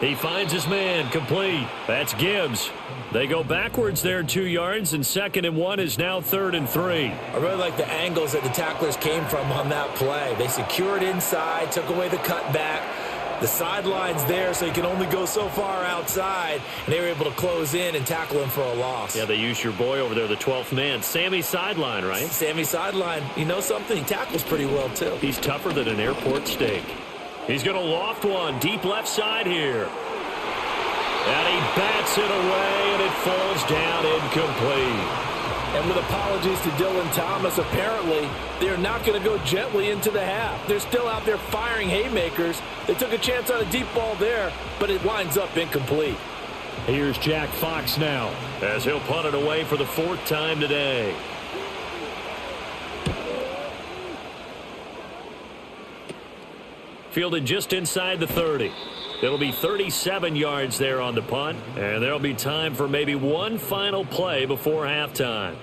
He finds his man, complete. That's Gibbs. They go backwards there 2 yards, and 2nd and 1 is now 3rd and 3. I really like the angles that the tacklers came from on that play. They secured inside, took away the cutback. The sideline's there, so he can only go so far outside, and they were able to close in and tackle him for a loss. Yeah, they used your boy over there, the 12th man, Sammy Sideline, right? Sammy Sideline. You know something? He tackles pretty well, too. He's tougher than an airport steak. He's going to loft one, deep left side here. And he bats it away, and it falls down incomplete. And with apologies to Dylan Thomas, apparently they're not going to go gently into the half. They're still out there firing haymakers. They took a chance on a deep ball there, but it winds up incomplete. Here's Jack Fox now as he'll punt it away for the 4th time today. Fielded just inside the 30. It'll be 37 yards there on the punt, and there'll be time for maybe one final play before halftime.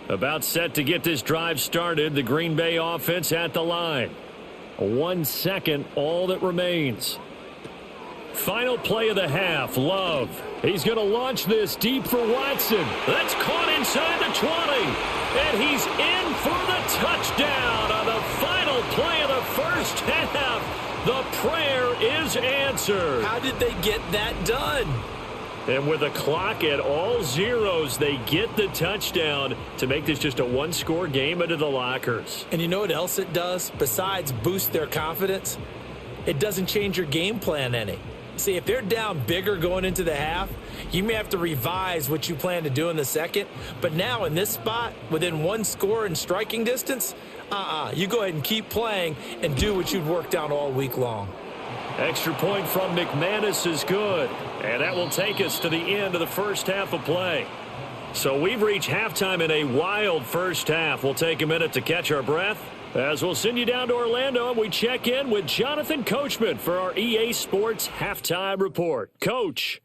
About set to get this drive started, the Green Bay offense at the line. 1 second, all that remains. Final play of the half, Love. He's going to launch this deep for Watson. That's caught inside the 20. And he's in for the touchdown on the final play of the first half. The prayer is answered. How did they get that done? And with the clock at all zeros, they get the touchdown to make this just a one-score game into the lockers. And you know what else it does? Besides boost their confidence, it doesn't change your game plan any. See, if they're down bigger going into the half, you may have to revise what you plan to do in the second. But now in this spot, within one score in striking distance, you go ahead and keep playing and do what you've worked out all week long. Extra point from McManus is good. And that will take us to the end of the first half of play. So we've reached halftime in a wild first half. We'll take a minute to catch our breath as we'll send you down to Orlando and we check in with Jonathan Coachman for our EA Sports Halftime Report. Coach.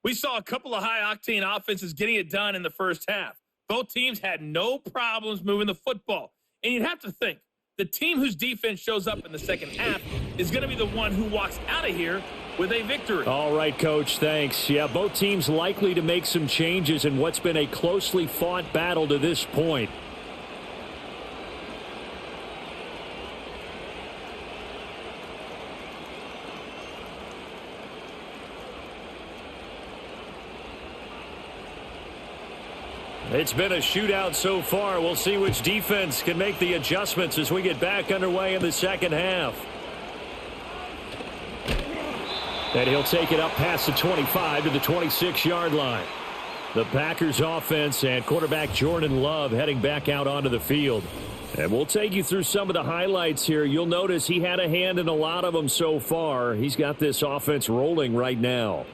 We saw a couple of high-octane offenses getting it done in the first half. Both teams had no problems moving the football. And you'd have to think, the team whose defense shows up in the second half is going to be the one who walks out of here with a victory. All right, Coach, thanks. Yeah, both teams likely to make some changes in what's been a closely fought battle to this point. It's been a shootout so far. We'll see which defense can make the adjustments as we get back underway in the second half. And he'll take it up past the 25 to the 26-yard line. The Packers offense and quarterback Jordan Love heading back out onto the field. And we'll take you through some of the highlights here. You'll notice he had a hand in a lot of them so far. He's got this offense rolling right now.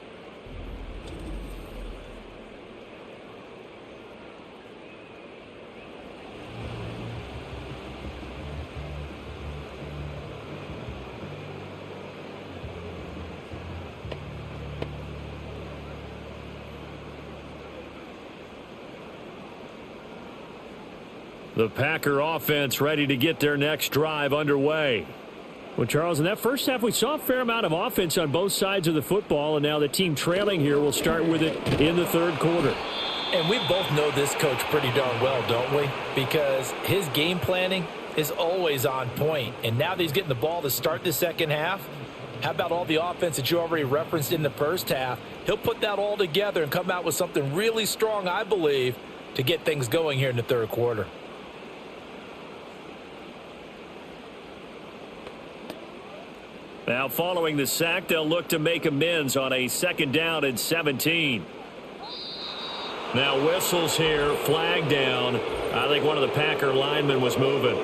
The Packer offense ready to get their next drive underway. Well, Charles, in that first half, we saw a fair amount of offense on both sides of the football, and now the team trailing here will start with it in the third quarter. And we both know this coach pretty darn well, don't we? Because his game planning is always on point. And now that he's getting the ball to start the second half, how about all the offense that you already referenced in the first half? He'll put that all together and come out with something really strong, I believe, to get things going here in the third quarter. Now, following the sack, they'll look to make amends on a 2nd down and 17. Now, whistles here, flag down. I think one of the Packer linemen was moving.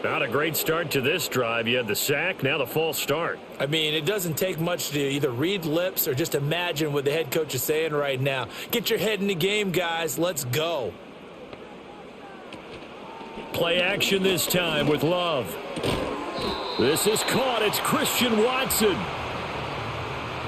Not a great start to this drive. You had the sack, now the false start. I mean, it doesn't take much to either read lips or just imagine what the head coach is saying right now. Get your head in the game, guys. Let's go. Play action this time with Love. This is caught. It's Christian Watson.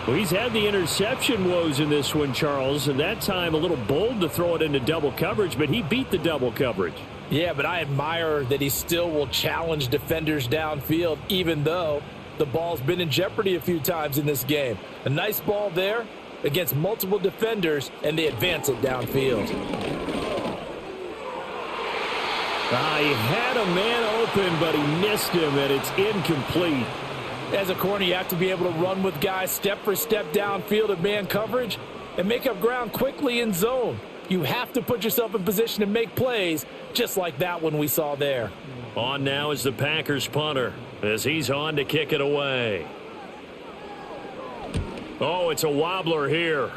Well, he's had the interception woes in this one, Charles, and that time a little bold to throw it into double coverage, but he beat the double coverage. Yeah, but I admire that he still will challenge defenders downfield, even though the ball's been in jeopardy a few times in this game. A nice ball there against multiple defenders, and they advance it downfield. He had a man open, but he missed him, and it's incomplete. As a corner, you have to be able to run with guys step for step downfield of man coverage and make up ground quickly in zone. You have to put yourself in position to make plays, just like that one we saw there. On now is the Packers punter, as he's on to kick it away. Oh, it's a wobbler here.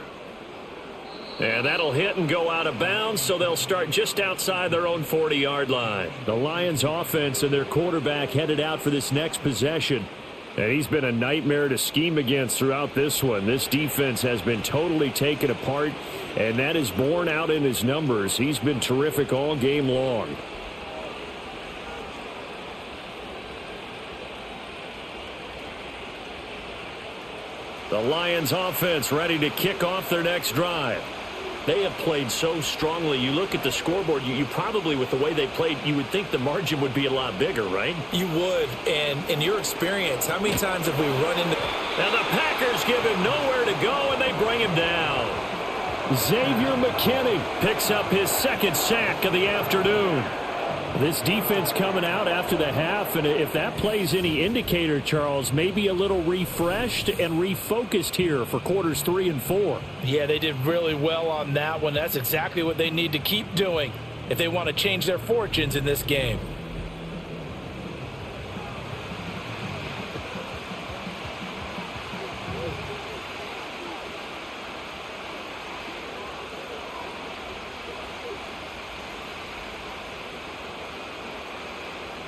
And that'll hit and go out of bounds, so they'll start just outside their own 40-yard line. The Lions offense and their quarterback headed out for this next possession. And he's been a nightmare to scheme against throughout this one. This defense has been totally taken apart, and that is borne out in his numbers. He's been terrific all game long. The Lions offense ready to kick off their next drive. They have played so strongly. You look at the scoreboard, you probably, with the way they played, you would think the margin would be a lot bigger, right? You would. And in your experience, how many times have we run into... Now the Packers give him nowhere to go, and they bring him down. Xavier McKinney picks up his 2nd sack of the afternoon. This defense coming out after the half, and if that plays any indicator, Charles, maybe a little refreshed and refocused here for quarters 3 and 4. Yeah, they did really well on that one. That's exactly what they need to keep doing if they want to change their fortunes in this game.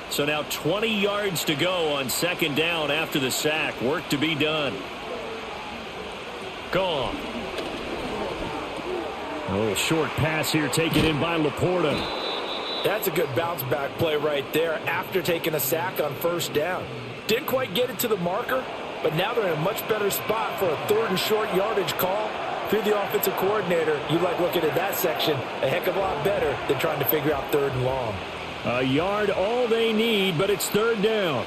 So now 20 yards to go on 2nd down after the sack. Work to be done. Gone. A little short pass here taken in by Laporta. That's a good bounce back play right there after taking a sack on 1st down. Didn't quite get it to the marker, but now they're in a much better spot for a 3rd and short yardage call. If you're the offensive coordinator, you like looking at that section a heck of a lot better than trying to figure out 3rd and long. A yard all they need, but it's 3rd down.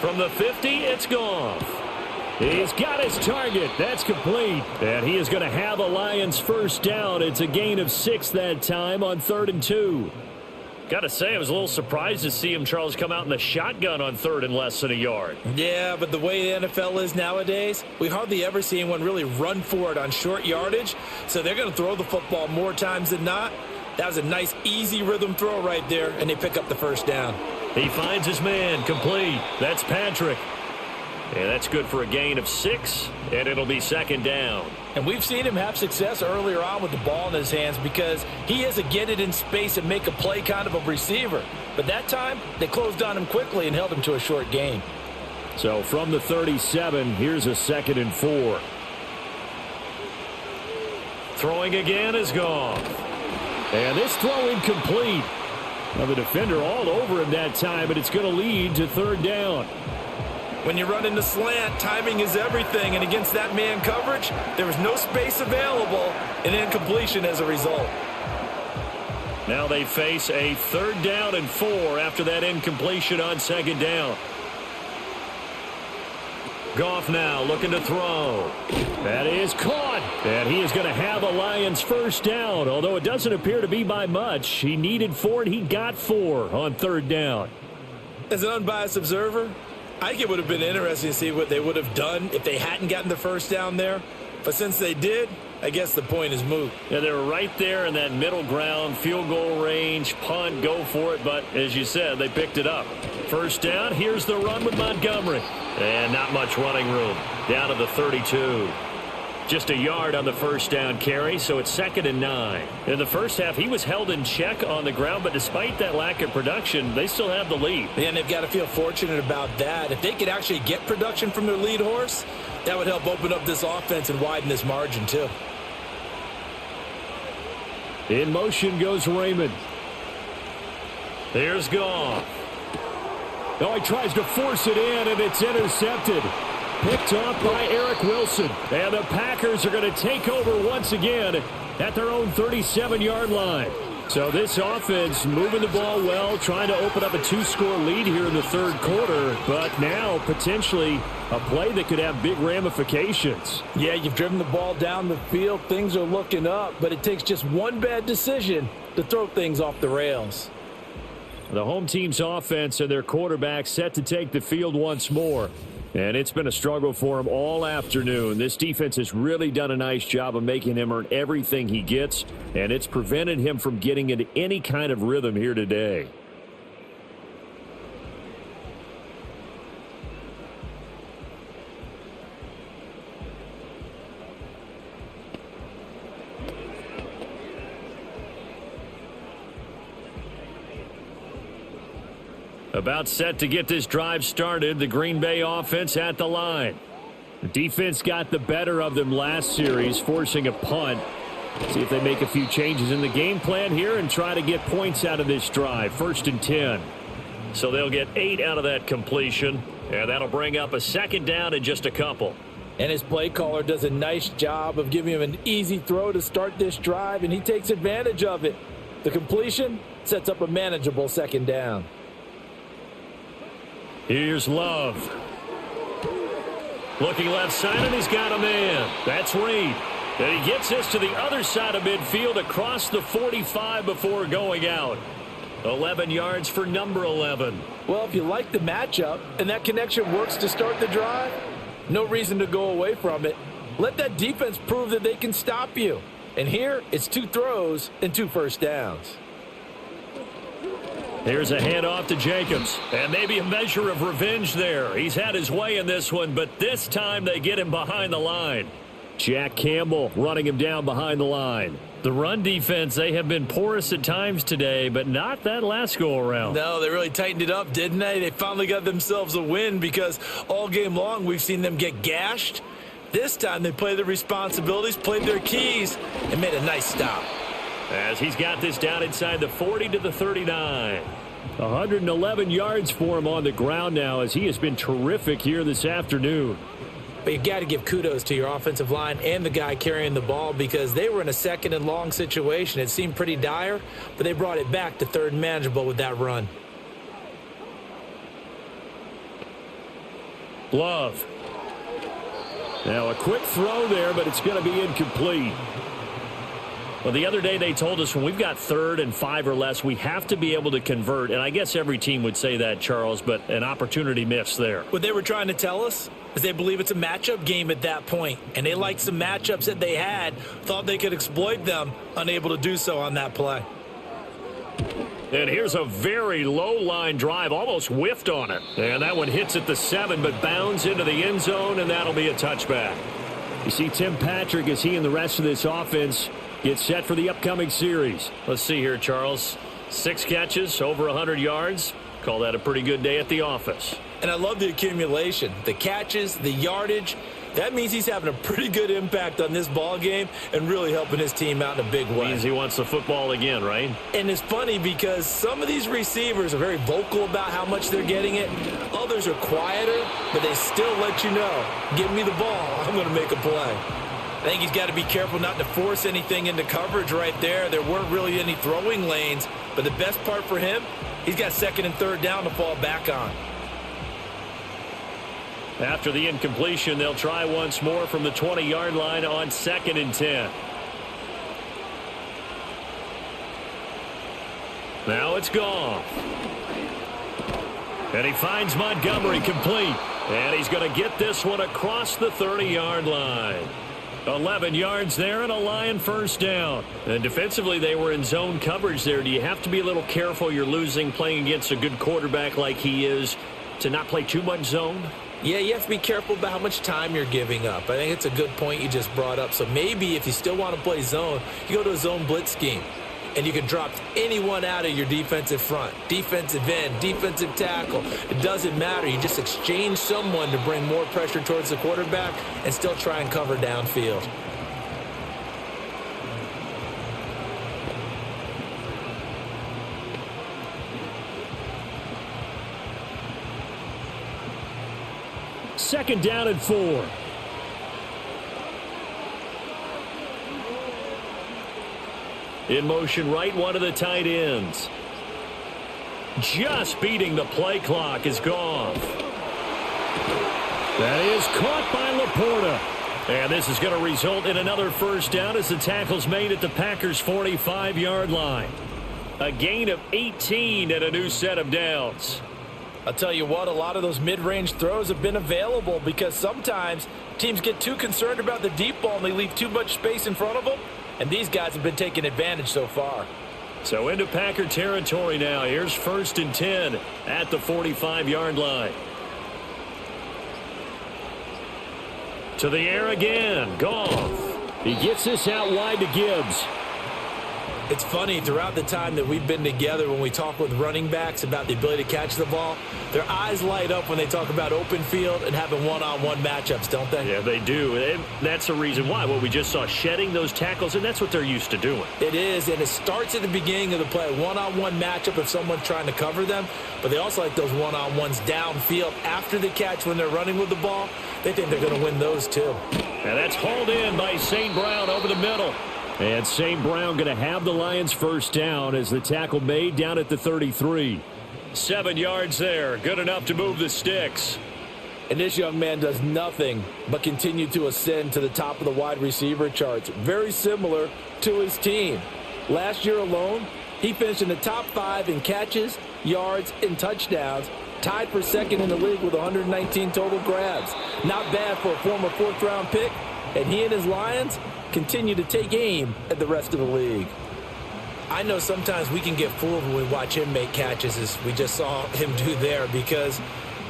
From the 50, it's Goff. He's got his target. That's complete. And he is going to have a Lions first down. It's a gain of 6 that time on 3rd and 2. Got to say, I was a little surprised to see him, Charles, come out in the shotgun on 3rd and less than a yard. Yeah, but the way the NFL is nowadays, we hardly ever see anyone really run for it on short yardage. So they're going to throw the football more times than not. That was a nice, easy rhythm throw right there, and they pick up the first down. He finds his man, complete. That's Patrick. And that's good for a gain of 6, and it'll be 2nd down. And we've seen him have success earlier on with the ball in his hands because he is a get it in space and make a play kind of a receiver. But that time, they closed on him quickly and held him to a short gain. So from the 37, here's a 2nd and 4. Throwing again is Goff. And this throw incomplete. Now the defender all over him that time, but it's going to lead to 3rd down. When you run into slant, timing is everything, and against that man coverage, there was no space available, and incompletion as a result. Now they face a 3rd down and 4 after that incompletion on 2nd down. Goff now looking to throw. That is caught, and he is going to have a Lions first down, although it doesn't appear to be by much. He needed 4, and he got 4 on 3rd down. As an unbiased observer, I think it would have been interesting to see what they would have done if they hadn't gotten the first down there. But since they did, I guess the point is moot. Yeah, they were right there in that middle ground, field goal range, punt, go for it. But as you said, they picked it up. First down, here's the run with Montgomery. And not much running room. Down to the 32. Just a yard on the first down carry, so it's 2nd and 9. In the first half, he was held in check on the ground, but despite that lack of production, they still have the lead. And they've got to feel fortunate about that. If they could actually get production from their lead horse, that would help open up this offense and widen this margin, too. In motion goes Raymond. There's Goff. Oh, he tries to force it in, and it's intercepted. Picked off by Eric Wilson. And the Packers are going to take over once again at their own 37-yard line. So this offense moving the ball well, trying to open up a 2-score lead here in the 3rd quarter. But now potentially a play that could have big ramifications. Yeah, you've driven the ball down the field. Things are looking up, but it takes just one bad decision to throw things off the rails. The home team's offense and their quarterback set to take the field once more. And it's been a struggle for him all afternoon. This defense has really done a nice job of making him earn everything he gets, and it's prevented him from getting into any kind of rhythm here today. About set to get this drive started. The Green Bay offense at the line. The defense got the better of them last series, forcing a punt. See if they make a few changes in the game plan here and try to get points out of this drive. 1st and 10. So they'll get 8 out of that completion, and that'll bring up a 2nd down and just a couple. And his play caller does a nice job of giving him an easy throw to start this drive, and he takes advantage of it. The completion sets up a manageable 2nd down. Here's Love. Looking left side, and he's got a man. That's Reed. And he gets this to the other side of midfield across the 45 before going out. 11 yards for number 11. Well, if you like the matchup and that connection works to start the drive, no reason to go away from it. Let that defense prove that they can stop you. And here, it's 2 throws and 2 first downs. Here's a handoff to Jacobs. And maybe a measure of revenge there. He's had his way in this one, but this time they get him behind the line. Jack Campbell running him down behind the line. The run defense, they have been porous at times today, but not that last go-around. No, they really tightened it up, didn't they? They finally got themselves a win because all game long we've seen them get gashed. This time they played their responsibilities, played their keys, and made a nice stop. As he's got this down inside the 40 to the 39. 111 yards for him on the ground now as he has been terrific here this afternoon. But you got to give kudos to your offensive line and the guy carrying the ball because they were in a second and long situation. It seemed pretty dire, but they brought it back to third and manageable with that run. Love. Now a quick throw there, but it's going to be incomplete. Well, the other day they told us when we've got 3rd and 5 or less, we have to be able to convert. And I guess every team would say that, Charles, but an opportunity missed there. What they were trying to tell us is they believe it's a matchup game at that point. And they liked some matchups that they had, thought they could exploit them, unable to do so on that play. And here's a very low-line drive, almost whiffed on it. And that one hits at the 7, but bounds into the end zone, and that'll be a touchback. You see Tim Patrick as he and the rest of this offense get set for the upcoming series. Let's see here, Charles. 6 catches, over 100 yards. Call that a pretty good day at the office. And I love the accumulation, the catches, the yardage. That means he's having a pretty good impact on this ball game and really helping his team out in a big way. Means he wants the football again, right? And it's funny because some of these receivers are very vocal about how much they're getting it. Others are quieter, but they still let you know, give me the ball, I'm going to make a play. I think he's got to be careful not to force anything into coverage right there. There weren't really any throwing lanes, but the best part for him, he's got 2nd and 3rd down to fall back on. After the incompletion, they'll try once more from the 20-yard line on 2nd and 10. Now it's gone. And he finds Montgomery complete. And he's going to get this one across the 30-yard line. 11 yards there and a Lion first down. And defensively, they were in zone coverage there. Do you have to be a little careful you're losing playing against a good quarterback like he is to not play too much zone? Yeah, you have to be careful about how much time you're giving up. I think it's a good point you just brought up. So maybe if you still want to play zone, you go to a zone blitz scheme. And you can drop anyone out of your defensive front, defensive end, defensive tackle. It doesn't matter. You just exchange someone to bring more pressure towards the quarterback and still try and cover downfield. Second down and 4. In motion right, one of the tight ends. Just beating the play clock is gone. That is caught by Laporta. And this is going to result in another first down as the tackle's made at the Packers' 45-yard line. A gain of 18 and a new set of downs. I'll tell you what, a lot of those mid-range throws have been available because sometimes teams get too concerned about the deep ball and they leave too much space in front of them. And these guys have been taking advantage so far. So into Packer territory now. Here's 1st and 10 at the 45-yard line. To the air again. Goff. He gets this out wide to Gibbs. It's funny, throughout the time that we've been together, when we talk with running backs about the ability to catch the ball, their eyes light up when they talk about open field and having one-on-one matchups, don't they? Yeah, they do. And that's the reason why. What we just saw, shedding those tackles, and that's what they're used to doing. It is, and it starts at the beginning of the play. One-on-one matchup if someone's trying to cover them, but they also like those one-on-ones downfield after the catch when they're running with the ball. They think they're going to win those, too. And that's hauled in by St. Brown over the middle. And St. Brown going to have the Lions first down as the tackle made down at the 33. 7 yards there. Good enough to move the sticks. And this young man does nothing but continue to ascend to the top of the wide receiver charts. Very similar to his team. Last year alone, he finished in the top 5 in catches, yards, and touchdowns. Tied for 2nd in the league with 119 total grabs. Not bad for a former 4th-round pick. And he and his Lions continue to take aim at the rest of the league. I know sometimes we can get fooled when we watch him make catches, as we just saw him do there, because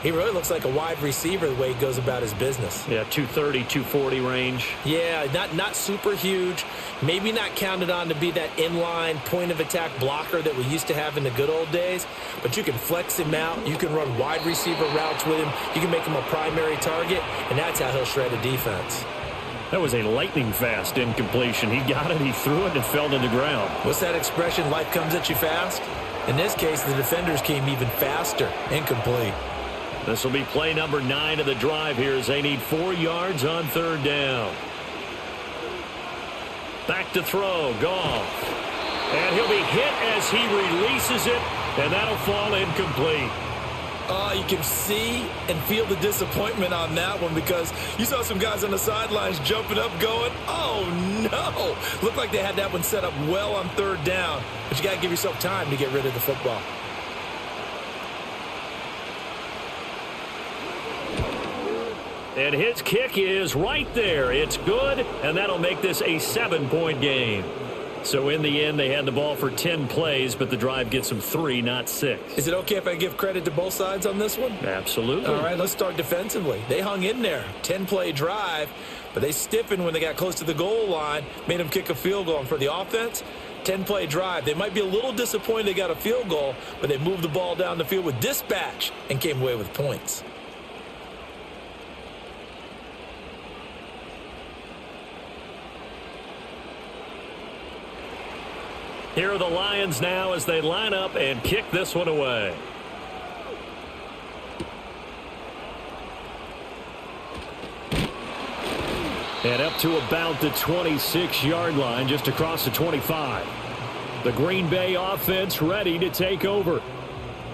he really looks like a wide receiver the way he goes about his business. Yeah, 230, 240 range. Yeah, not super huge. Maybe not counted on to be that inline point-of-attack blocker that we used to have in the good old days, but you can flex him out. You can run wide receiver routes with him. You can make him a primary target, and that's how he'll shred a defense. That was a lightning-fast incompletion. He got it, he threw it, and it fell to the ground. What's that expression, life comes at you fast? In this case, the defenders came even faster. Incomplete. This will be play number 9 of the drive here as they need 4 yards on 3rd down. Back to throw, Goff. And he'll be hit as he releases it, and that'll fall incomplete. You can see and feel the disappointment on that one because you saw some guys on the sidelines jumping up going, oh, no. Looked like they had that one set up well on 3rd down, but you got to give yourself time to get rid of the football. And his kick is right there. It's good, and that'll make this a 7-point game. So in the end, they had the ball for 10 plays, but the drive gets them 3, not 6. Is it okay if I give credit to both sides on this one? Absolutely. All right, let's start defensively. They hung in there. 10-play drive, but they stiffened when they got close to the goal line, made them kick a field goal. And for the offense, 10-play drive. They might be a little disappointed they got a field goal, but they moved the ball down the field with dispatch and came away with points. Here are the Lions now as they line up and kick this one away. And up to about the 26-yard line, just across the 25. The Green Bay offense ready to take over.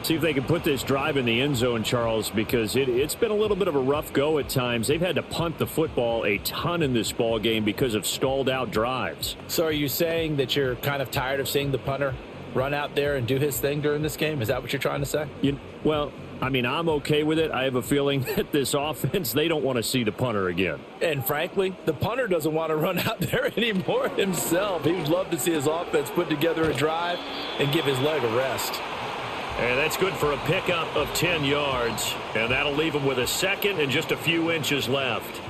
See if they can put this drive in the end zone, Charles, because it's been a little bit of a rough go at times. They've had to punt the football a ton in this ball game because of stalled out drives. So are you saying that you're kind of tired of seeing the punter run out there and do his thing during this game? Is that what you're trying to say? Well, I mean, I'm okay with it. I have a feeling that this offense, they don't want to see the punter again. And frankly, the punter doesn't want to run out there anymore himself. He would love to see his offense put together a drive and give his leg a rest. And that's good for a pickup of 10 yards. And that'll leave him with a second and just a few inches left.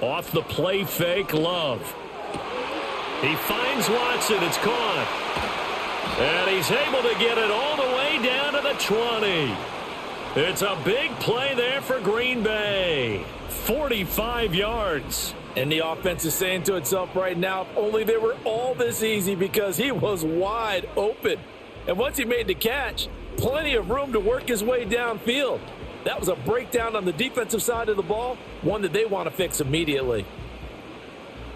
Off the play fake, Love. He finds Watson. It's caught. And he's able to get it all the way down to the 20. It's a big play there for Green Bay. 45 yards. And the offense is saying to itself right now, if only they were all this easy because he was wide open. And once he made the catch, plenty of room to work his way downfield. That was a breakdown on the defensive side of the ball, one that they want to fix immediately.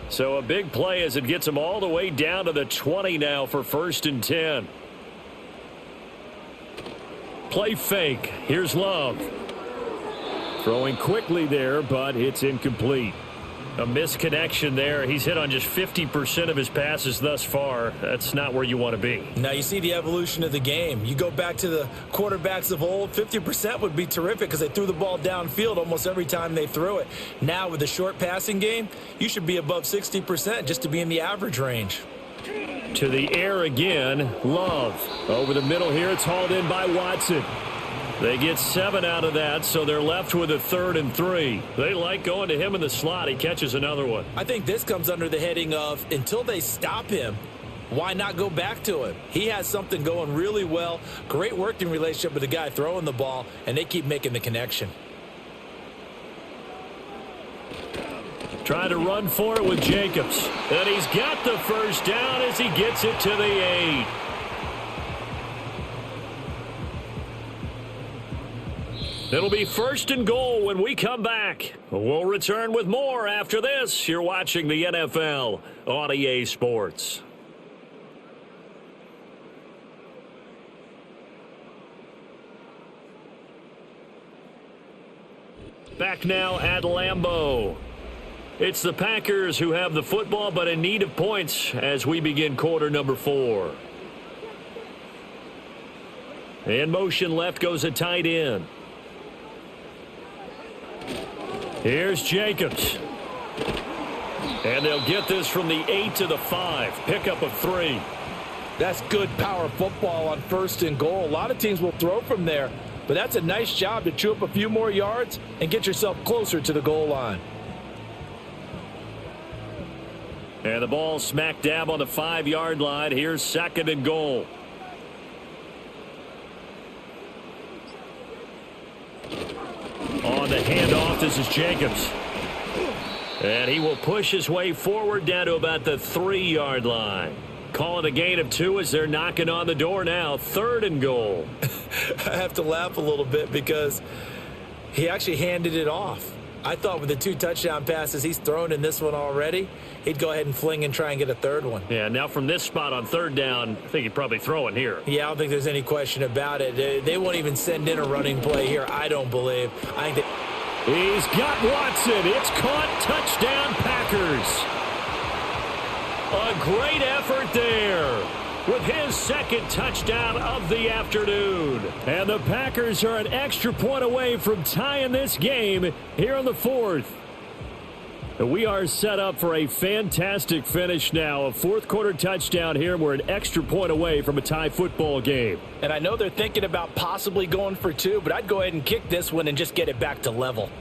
So a big play as it gets them all the way down to the 20 now for 1st and 10. Play fake. Here's Love. Throwing quickly there, but it's incomplete. A misconnection there. He's hit on just 50% of his passes thus far. That's not where you want to be. Now you see the evolution of the game. You go back to the quarterbacks of old, 50% would be terrific because they threw the ball downfield almost every time they threw it. Now with the short passing game, you should be above 60% just to be in the average range. To the air again, Love. Over the middle here, it's hauled in by Watson. They get 7 out of that, so they're left with a 3rd and 3. They like going to him in the slot. He catches another one. I think this comes under the heading of until they stop him, why not go back to him? He has something going really well. Great working relationship with the guy throwing the ball, and they keep making the connection. Trying to run for it with Jacobs. And he's got the first down as he gets it to the 8. It'll be 1st and goal when we come back. We'll return with more after this. You're watching the NFL on EA Sports. Back now at Lambeau. It's the Packers who have the football, but in need of points as we begin quarter number 4. In motion left goes a tight end. Here's Jacobs. And they'll get this from the 8 to the 5. Pickup of 3. That's good power football on 1st and goal. A lot of teams will throw from there, but that's a nice job to chew up a few more yards and get yourself closer to the goal line. And the ball smack dab on the 5-yard line. Here's 2nd and goal. On the handoff, this is Jacobs. And he will push his way forward down to about the 3-yard line. Calling a gain of 2 as they're knocking on the door now. 3rd and goal. I have to laugh a little bit because he actually handed it off. I thought with the 2 touchdown passes he's thrown in this one already, he'd go ahead and fling and try and get a 3rd one. Yeah, now from this spot on 3rd down, I think he'd probably throw it here. Yeah, I don't think there's any question about it. They won't even send in a running play here, I don't believe. I think He's got Watson. It's caught. Touchdown, Packers. A great effort there with his 2nd touchdown of the afternoon. And the Packers are an extra point away from tying this game here in the 4th. We are set up for a fantastic finish now. A 4th-quarter touchdown here. We're an extra point away from a tie football game. And I know they're thinking about possibly going for 2, but I'd go ahead and kick this one and just get it back to level.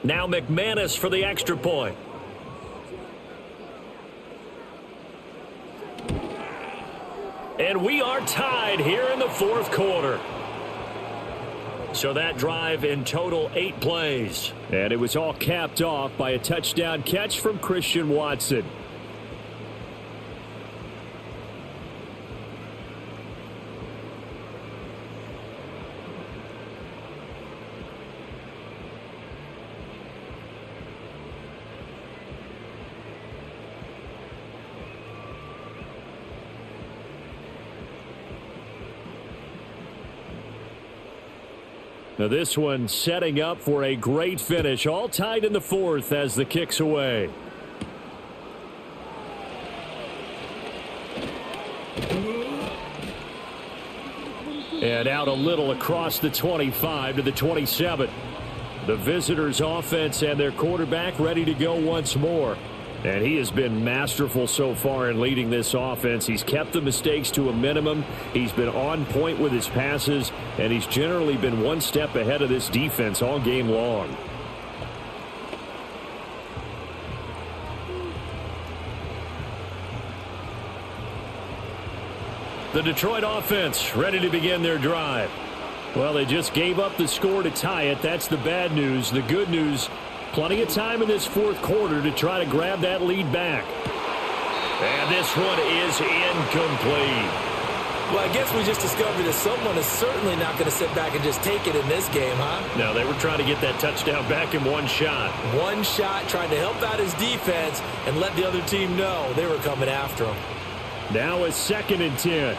Now McManus for the extra point. And we are tied here in the 4th quarter. So that drive in total 8 plays. And it was all capped off by a touchdown catch from Christian Watson. Now this one setting up for a great finish. All tied in the 4th as the kick's away. And out a little across the 25 to the 27. The visitors' offense and their quarterback ready to go once more. And he has been masterful so far in leading this offense. He's kept the mistakes to a minimum. He's been on point with his passes, and he's generally been one step ahead of this defense all game long. The Detroit offense ready to begin their drive. Well, they just gave up the score to tie it. That's the bad news. The good news, plenty of time in this 4th quarter to try to grab that lead back. And this one is incomplete. Well, I guess we just discovered that someone is certainly not going to sit back and just take it in this game, huh? No, they were trying to get that touchdown back in one shot. One shot, trying to help out his defense and let the other team know they were coming after him. Now a 2nd and 10.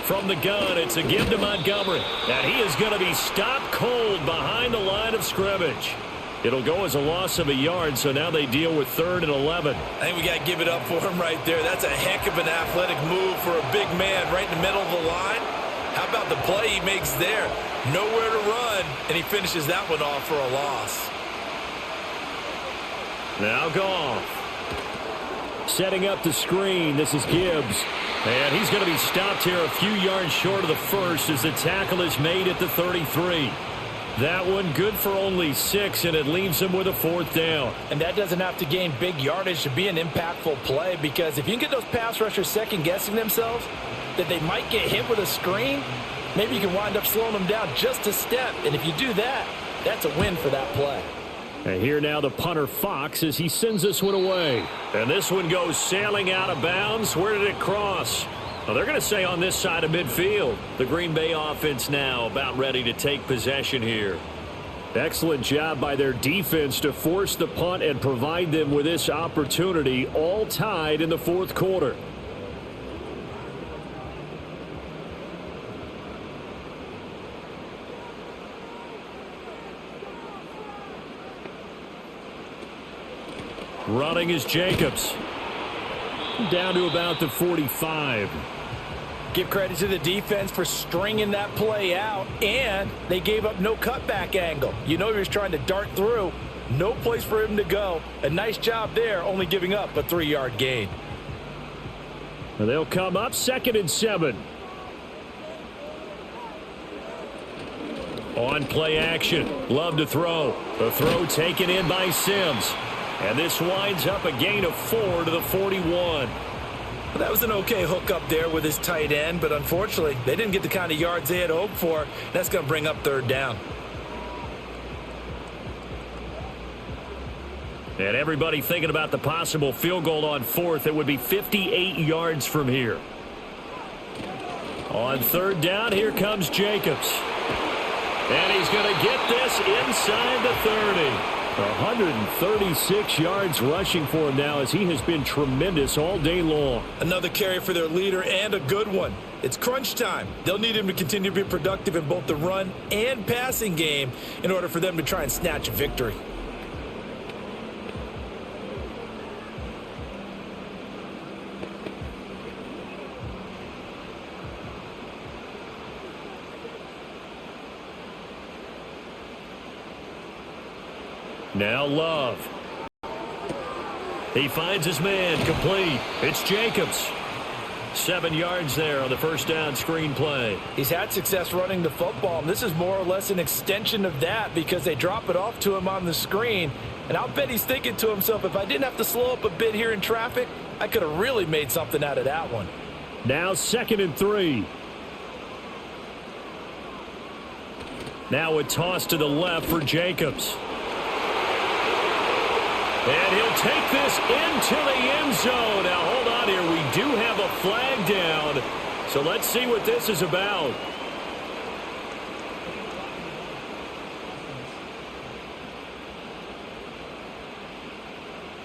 From the gun, it's a give to Montgomery. And he is going to be stopped cold behind the line of scrimmage. It'll go as a loss of a yard, so now they deal with 3rd and 11. I think we got to give it up for him right there. That's a heck of an athletic move for a big man right in the middle of the line. How about the play he makes there? Nowhere to run, and he finishes that one off for a loss. Now Goff. Setting up the screen. This is Gibbs. And he's going to be stopped here a few yards short of the 1st as the tackle is made at the 33. That one good for only 6, and it leaves him with a 4th down. And that doesn't have to gain big yardage to be an impactful play, because if you can get those pass rushers second-guessing themselves that they might get hit with a screen, maybe you can wind up slowing them down just a step. And if you do that, that's a win for that play. And here now the punter Fox as he sends this one away. And this one goes sailing out of bounds. Where did it cross? Well, they're going to say on this side of midfield. The Green Bay offense now about ready to take possession here. Excellent job by their defense to force the punt and provide them with this opportunity, all tied in the 4th quarter. Running is Jacobs. Down to about the 45. Give credit to the defense for stringing that play out, and they gave up no cutback angle. You know he was trying to dart through. No place for him to go. A nice job there, only giving up a 3-yard gain. And they'll come up 2nd and 7. On play action. Love to throw. The throw taken in by Sims. And this winds up a gain of 4 to the 41. Well, that was an okay hook up there with his tight end, but unfortunately, they didn't get the kind of yards they had hoped for. That's going to bring up 3rd down. And everybody thinking about the possible field goal on 4th. It would be 58 yards from here. On 3rd down, here comes Jacobs. And he's going to get this inside the 30. 136 yards rushing for him now as he has been tremendous all day long. Another carry for their leader and a good one. It's crunch time. They'll need him to continue to be productive in both the run and passing game in order for them to try and snatch a victory. Now Love. He finds his man complete. It's Jacobs. 7 yards there on the 1st down screen play. He's had success running the football, and this is more or less an extension of that because they drop it off to him on the screen. And I'll bet he's thinking to himself, if I didn't have to slow up a bit here in traffic, I could have really made something out of that one. Now 2nd and 3. Now a toss to the left for Jacobs. And he'll take this into the end zone. Now, hold on here. We do have a flag down. So let's see what this is about.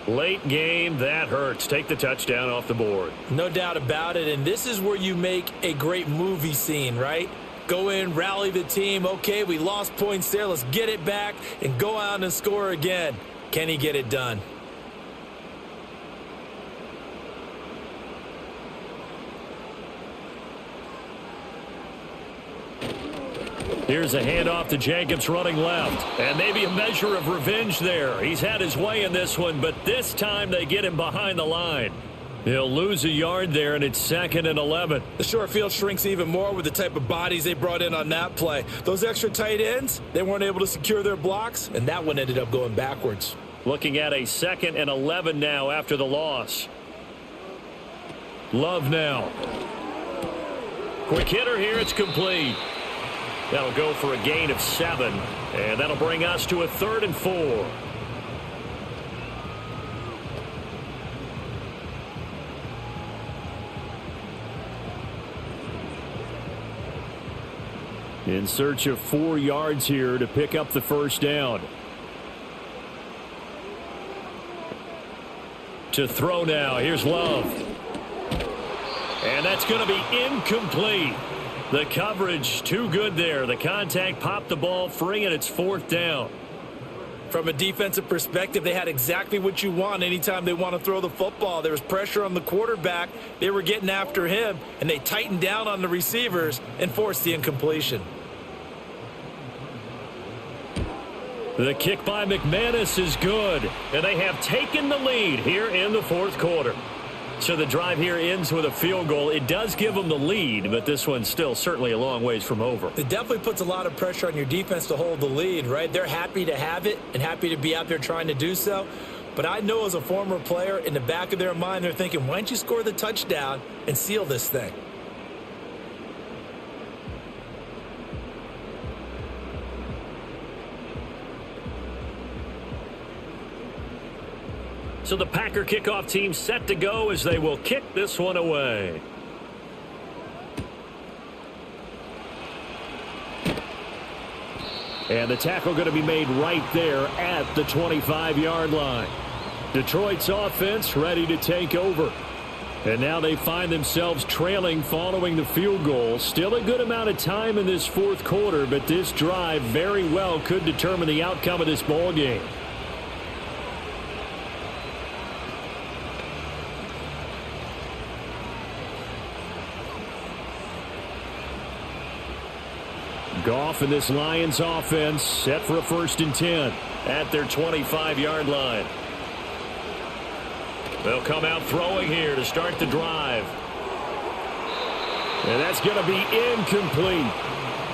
Late game, that hurts. Take the touchdown off the board. No doubt about it. And this is where you make a great movie scene, right? Go in, rally the team. Okay, we lost points there. Let's get it back and go out and score again. Can he get it done? Here's a handoff to Jacobs running left. And maybe a measure of revenge there. He's had his way in this one, but this time they get him behind the line. He'll lose a yard there, and it's 2nd and 11. The short field shrinks even more with the type of bodies they brought in on that play. Those extra tight ends, they weren't able to secure their blocks, and that one ended up going backwards. Looking at a 2nd and 11 now after the loss. Love now. Quick hitter here, it's complete. That'll go for a gain of 7, and that'll bring us to a 3rd and 4. In search of 4 yards here to pick up the 1st down. To throw now. Here's Love. And that's going to be incomplete. The coverage too good there. The contact popped the ball free, and it's 4th down. From a defensive perspective, they had exactly what you want anytime they want to throw the football. There was pressure on the quarterback. They were getting after him, and they tightened down on the receivers and forced the incompletion. The kick by McManus is good, and they have taken the lead here in the 4th quarter. So the drive here ends with a field goal. It does give them the lead, but this one's still certainly a long ways from over. It definitely puts a lot of pressure on your defense to hold the lead, right? They're happy to have it and happy to be out there trying to do so. But I know as a former player, in the back of their mind, they're thinking, why don't you score the touchdown and seal this thing? So the Packer kickoff team set to go as they will kick this one away. And the tackle going to be made right there at the 25-yard line. Detroit's offense ready to take over. And now they find themselves trailing following the field goal. Still a good amount of time in this 4th quarter, but this drive very well could determine the outcome of this ball game. Goff and this Lions offense set for a 1st and 10 at their 25-yard line. They'll come out throwing here to start the drive. And that's going to be incomplete.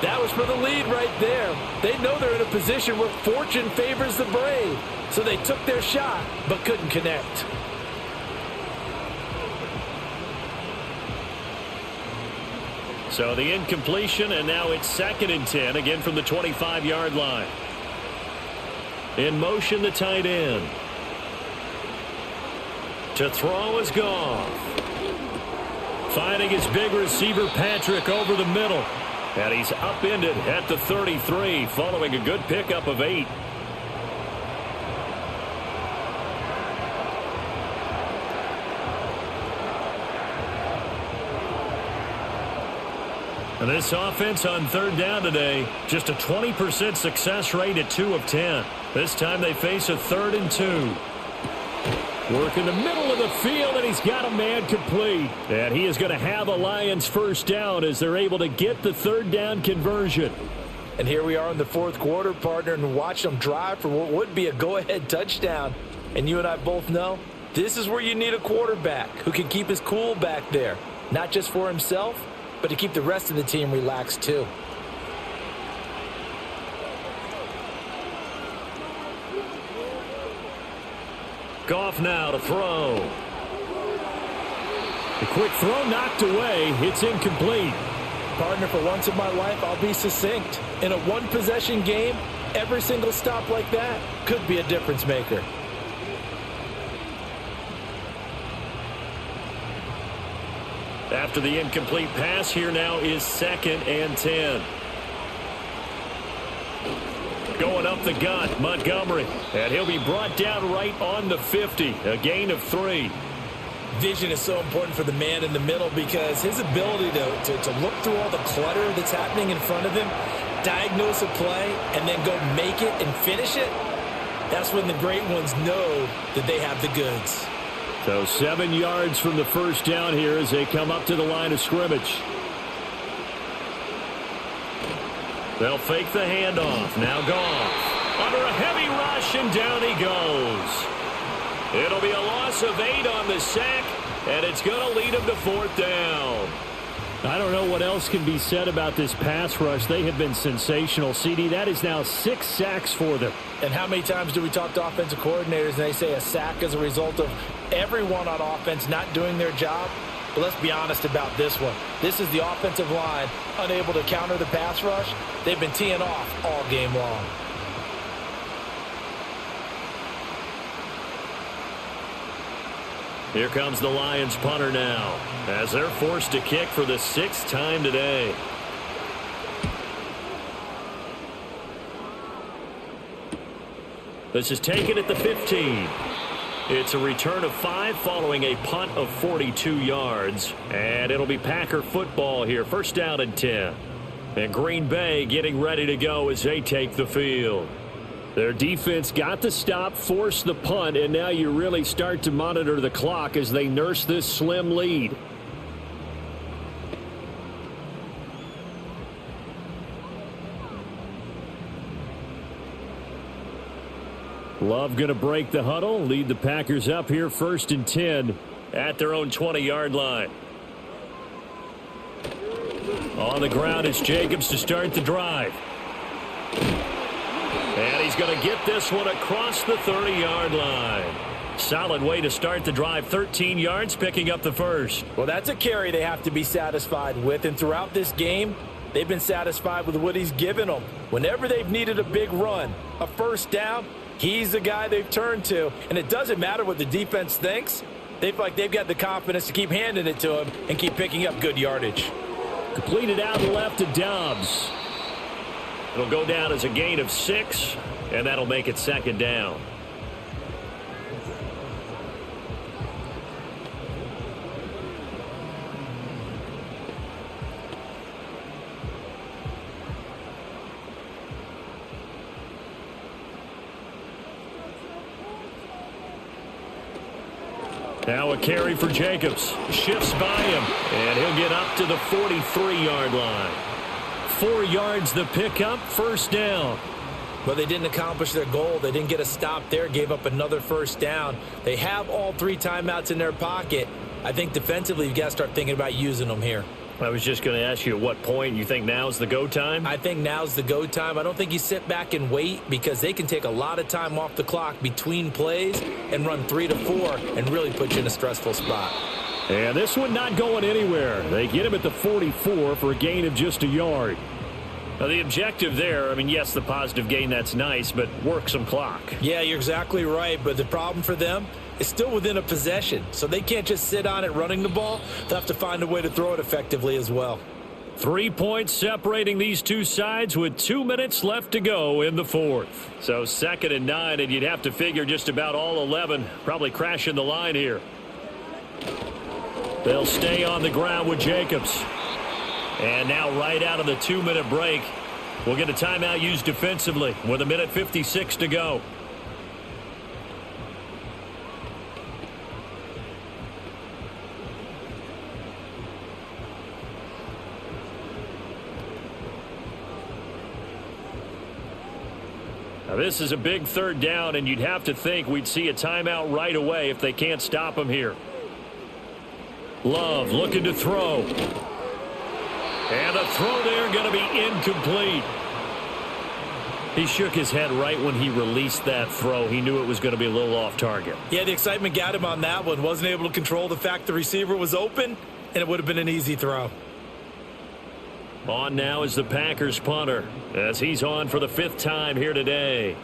That was for the lead right there. They know they're in a position where fortune favors the brave. So they took their shot, but couldn't connect. So the incompletion, and now it's 2nd and 10, again from the 25-yard line. In motion, the tight end. To throw is Goff. Finding his big receiver, Patrick, over the middle. And he's upended at the 33, following a good pickup of 8. And this offense on 3rd down today, just a 20% success rate at 2 of 10. This time they face a 3rd and 2. Work in the middle of the field, and he's got a man complete. And he is going to have a Lions first down as they're able to get the 3rd down conversion. And here we are in the 4th quarter, partner, and watch them drive for what would be a go-ahead touchdown. And you and I both know this is where you need a quarterback who can keep his cool back there, not just for himself, but to keep the rest of the team relaxed too. Goff now to throw. The quick throw knocked away. It's incomplete. Partner, for once in my life, I'll be succinct. In a one-possession game, every single stop like that could be a difference maker. After the incomplete pass, here now is 2nd and 10. Going up the gut, Montgomery. And he'll be brought down right on the 50. A gain of 3. Vision is so important for the man in the middle because his ability to look through all the clutter that's happening in front of him, diagnose a play, and then go make it and finish it, that's when the great ones know that they have the goods. So 7 yards from the first down here as they come up to the line of scrimmage. They'll fake the handoff. Now Goff. Under a heavy rush, and down he goes. It'll be a loss of 8 on the sack, and it's going to lead him to 4th down. I don't know what else can be said about this pass rush. They have been sensational, CD. That is now 6 sacks for them. And how many times do we talk to offensive coordinators and they say a sack as a result of everyone on offense not doing their job? But let's be honest about this one. This is the offensive line unable to counter the pass rush. They've been teeing off all game long. Here comes the Lions punter now as they're forced to kick for the 6th time today. This is taken at the 15. It's a return of 5 following a punt of 42 yards. And it'll be Packer football here. First down and 10. And Green Bay getting ready to go as they take the field. Their defense got the stop, forced the punt, and now you really start to monitor the clock as they nurse this slim lead. Love going to break the huddle, lead the Packers up here 1st and 10 at their own 20-yard line. On the ground, it's Jacobs to start the drive. And he's going to get this one across the 30-yard line. Solid way to start the drive. 13 yards, picking up the first. Well, that's a carry they have to be satisfied with. And throughout this game, they've been satisfied with what he's given them. Whenever they've needed a big run, a first down, he's the guy they've turned to. And it doesn't matter what the defense thinks. They feel like they've got the confidence to keep handing it to him and keep picking up good yardage. Completed out left to Dobbs. It'll go down as a gain of 6, and that'll make it 2nd down. Now a carry for Jacobs. Shifts by him, and he'll get up to the 43-yard line. 4 yards the pickup, first down. Well, they didn't accomplish their goal. They didn't get a stop there, gave up another first down. They have all 3 timeouts in their pocket. I think defensively, you've got to start thinking about using them here. I was just going to ask you at what point you think now's the go time? I think now's the go time. I don't think you sit back and wait because they can take a lot of time off the clock between plays and run 3 to 4 and really put you in a stressful spot. And this one not going anywhere. They get him at the 44 for a gain of just a yard. Now, the objective there, I mean, yes, the positive gain, that's nice, but work some clock. Yeah, you're exactly right, but the problem for them is still within a possession, so they can't just sit on it running the ball. They'll have to find a way to throw it effectively as well. 3 points separating these two sides with 2 minutes left to go in the fourth. So 2nd and 9, and you'd have to figure just about all 11 probably crashing the line here. They'll stay on the ground with Jacobs. And now right out of the 2-minute break, we'll get a timeout used defensively with 1:56 to go. Now this is a big 3rd down, and you'd have to think we'd see a timeout right away if they can't stop him here. Love looking to throw. And the throw there going to be incomplete. He shook his head right when he released that throw. He knew it was going to be a little off target. Yeah, the excitement got him on that one. Wasn't able to control the fact the receiver was open, and it would have been an easy throw. On now is the Packers punter as he's on for the 5th time here today.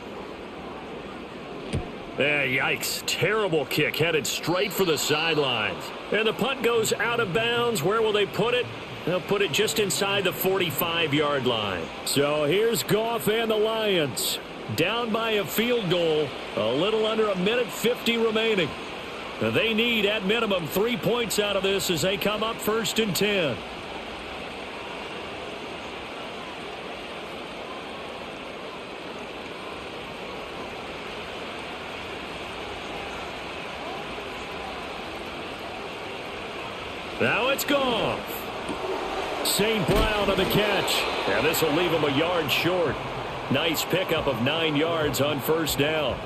Yikes. Terrible kick headed straight for the sidelines. And the punt goes out of bounds. Where will they put it? They'll put it just inside the 45-yard line. So here's Goff and the Lions. Down by a field goal. A little under 1:50 remaining. They need at minimum 3 points out of this as they come up 1st and 10. Now it's Goff. St. Brown on the catch. And this will leave him a yard short. Nice pickup of 9 yards on 1st down.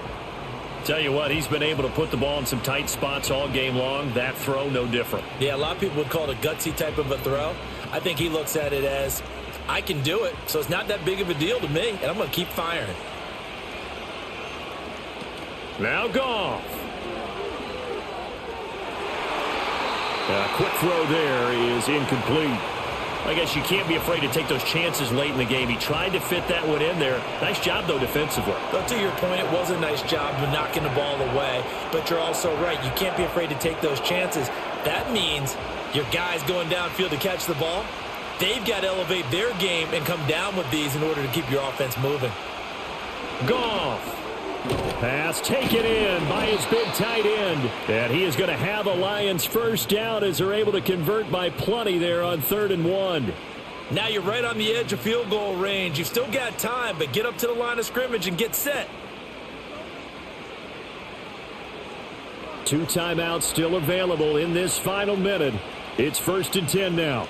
Tell you what, he's been able to put the ball in some tight spots all game long. That throw, no different. Yeah, a lot of people would call it a gutsy type of a throw. I think he looks at it as, I can do it, so it's not that big of a deal to me, and I'm going to keep firing. Now Goff. A quick throw there is incomplete. I guess you can't be afraid to take those chances late in the game. He tried to fit that one in there. Nice job, though, defensively. But to your point, it was a nice job of knocking the ball away. But you're also right. You can't be afraid to take those chances. That means your guys going downfield to catch the ball, they've got to elevate their game and come down with these in order to keep your offense moving. Goff. Pass taken in by his big tight end. And he is going to have a Lions 1st down as they're able to convert by plenty there on 3rd and 1. Now you're right on the edge of field goal range. You've still got time, but get up to the line of scrimmage and get set. 2 timeouts still available in this final minute. It's 1st and 10 now.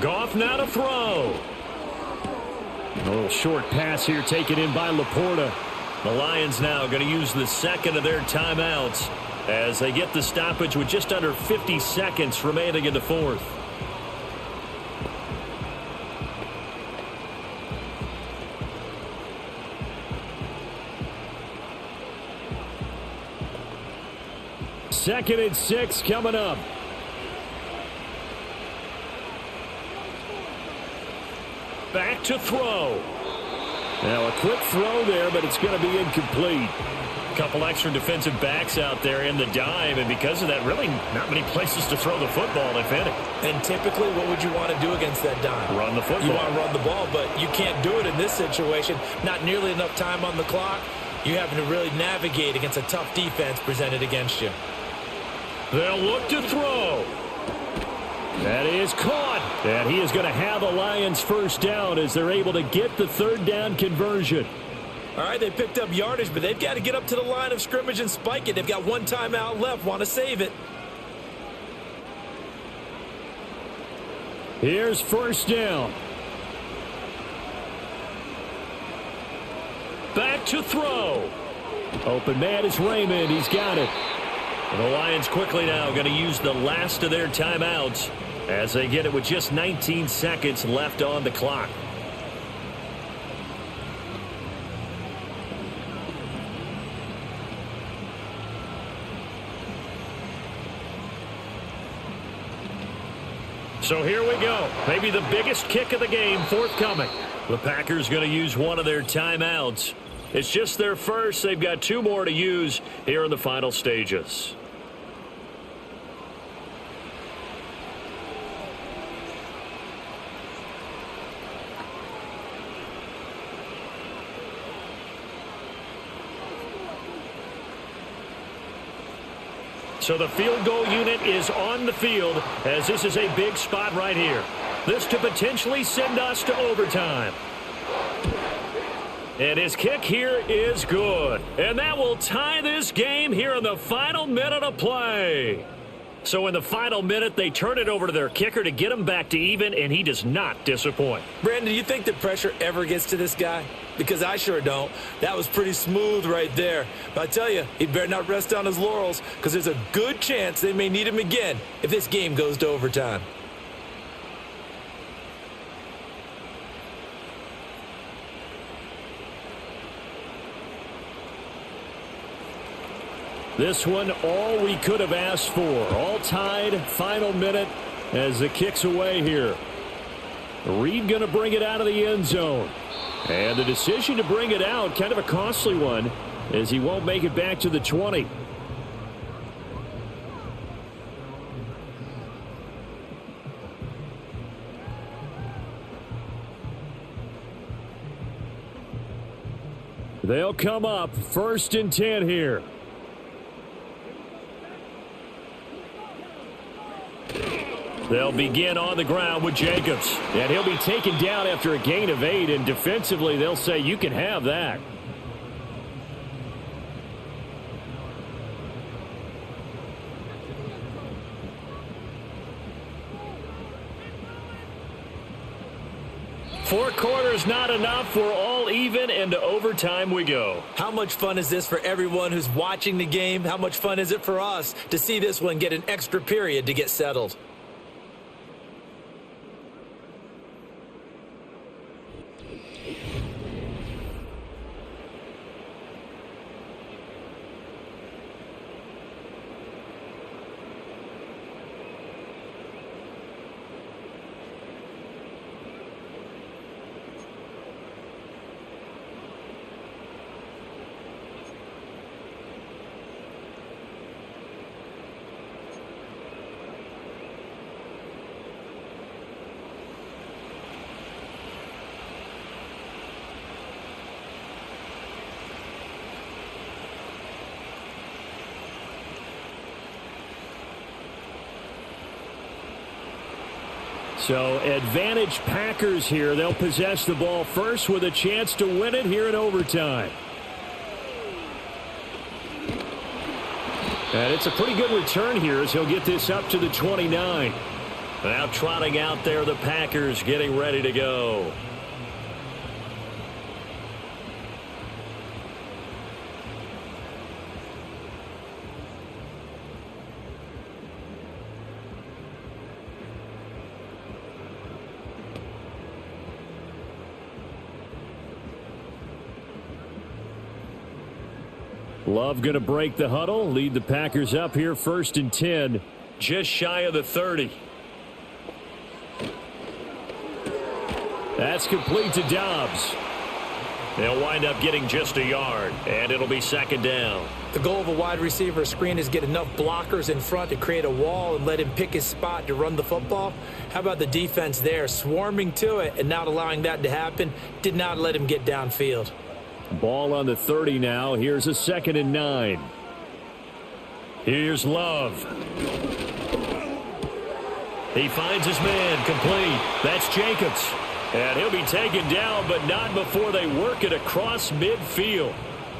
Goff now to throw. A little short pass here taken in by Laporta. The Lions now going to use the 2nd of their timeouts as they get the stoppage with just under 50 seconds remaining in the 4th. Second and 6 coming up. Back to throw. Now a quick throw there, but it's going to be incomplete. A couple extra defensive backs out there in the dime, and because of that, really not many places to throw the football, if any. And typically, what would you want to do against that dime? Run the football. You want to run the ball, but you can't do it in this situation. Not nearly enough time on the clock. You're having to really navigate against a tough defense presented against you. They'll look to throw. That is caught. And he is going to have a Lions 1st down as they're able to get the 3rd down conversion. All right, they picked up yardage, but they've got to get up to the line of scrimmage and spike it. They've got 1 timeout left. Want to save it. Here's 1st down. Back to throw. Open man is Raymond. He's got it. And the Lions quickly now going to use the last of their timeouts as they get it with just 19 seconds left on the clock. So here we go. Maybe the biggest kick of the game forthcoming. The Packers going to use one of their timeouts. It's just their first. They've got 2 more to use here in the final stages. So the field goal unit is on the field as this is a big spot right here. This to potentially send us to overtime. And his kick here is good. And that will tie this game here in the final minute of play. So in the final minute, they turn it over to their kicker to get him back to even, and he does not disappoint. Brandon, do you think the pressure ever gets to this guy? Because I sure don't. That was pretty smooth right there. But I tell you, he better not rest on his laurels because there's a good chance they may need him again if this game goes to overtime. This one, all we could have asked for. All tied, final minute as the kick's away here. Reed going to bring it out of the end zone. And the decision to bring it out, kind of a costly one, as he won't make it back to the 20. They'll come up 1st and 10 here. They'll begin on the ground with Jacobs. And he'll be taken down after a gain of 8. And defensively, they'll say you can have that. Four quarters not enough. We're all even, and to overtime we go. How much fun is this for everyone who's watching the game? How much fun is it for us to see this one get an extra period to get settled? So advantage Packers here. They'll possess the ball first with a chance to win it here in overtime. And it's a pretty good return here as he'll get this up to the 29. Now trotting out there, the Packers getting ready to go. Love going to break the huddle, lead the Packers up here 1st and 10, just shy of the 30. That's complete to Dobbs. They'll wind up getting just a yard, and it'll be 2nd down. The goal of a wide receiver screen is get enough blockers in front to create a wall and let him pick his spot to run the football. How about the defense there, swarming to it and not allowing that to happen? Did not let him get downfield. Ball on the 30 now. Here's a 2nd and 9. Here's Love. He finds his man complete. That's Jacobs. And he'll be taken down, but not before they work it across midfield.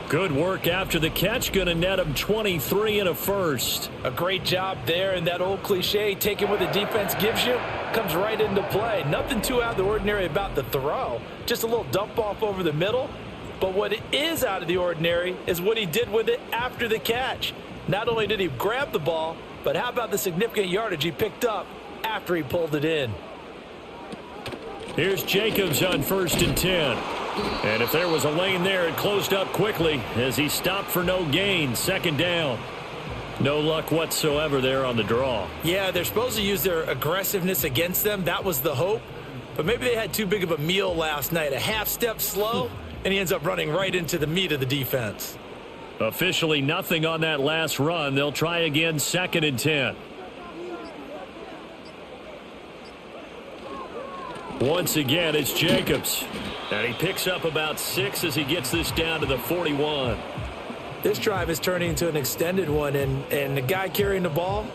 Good work after the catch. Going to net him 23 and a first. A great job there, and that old cliche, taking what the defense gives you, comes right into play. Nothing too out of the ordinary about the throw. Just a little dump off over the middle. But what is out of the ordinary is what he did with it after the catch. Not only did he grab the ball, but how about the significant yardage he picked up after he pulled it in. Here's Jacobs on 1st and 10. And if there was a lane there, it closed up quickly as he stopped for no gain. 2nd down. No luck whatsoever there on the draw. Yeah, they're supposed to use their aggressiveness against them. That was the hope. But maybe they had too big of a meal last night. A half step slow, and he ends up running right into the meat of the defense. Officially nothing on that last run. They'll try again 2nd and 10. Once again, it's Jacobs. And he picks up about 6 as he gets this down to the 41. This drive is turning into an extended one, and the guy carrying the ball,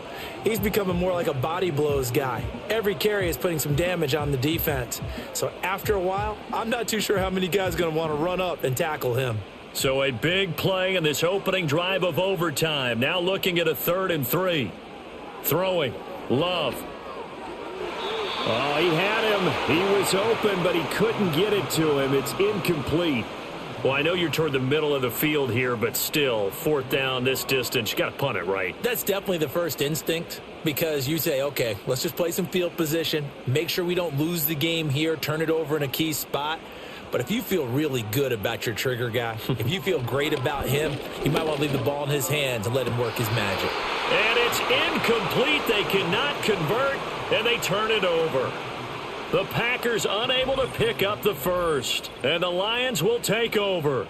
he's becoming more like a body blows guy. Every carry is putting some damage on the defense. So after a while, I'm not too sure how many guys are going to want to run up and tackle him. So a big play in this opening drive of overtime. Now looking at a 3rd and 3. Throwing. Love. Oh, he had him. He was open, but he couldn't get it to him. It's incomplete. Well, I know you're toward the middle of the field here, but still, 4th down this distance, you got to punt it right. That's definitely the first instinct, because you say, okay, let's just play some field position, make sure we don't lose the game here, turn it over in a key spot. But if you feel really good about your trigger guy, if you feel great about him, you might want to leave the ball in his hands and let him work his magic. And it's incomplete. They cannot convert, and they turn it over. The Packers unable to pick up the first, and the Lions will take over.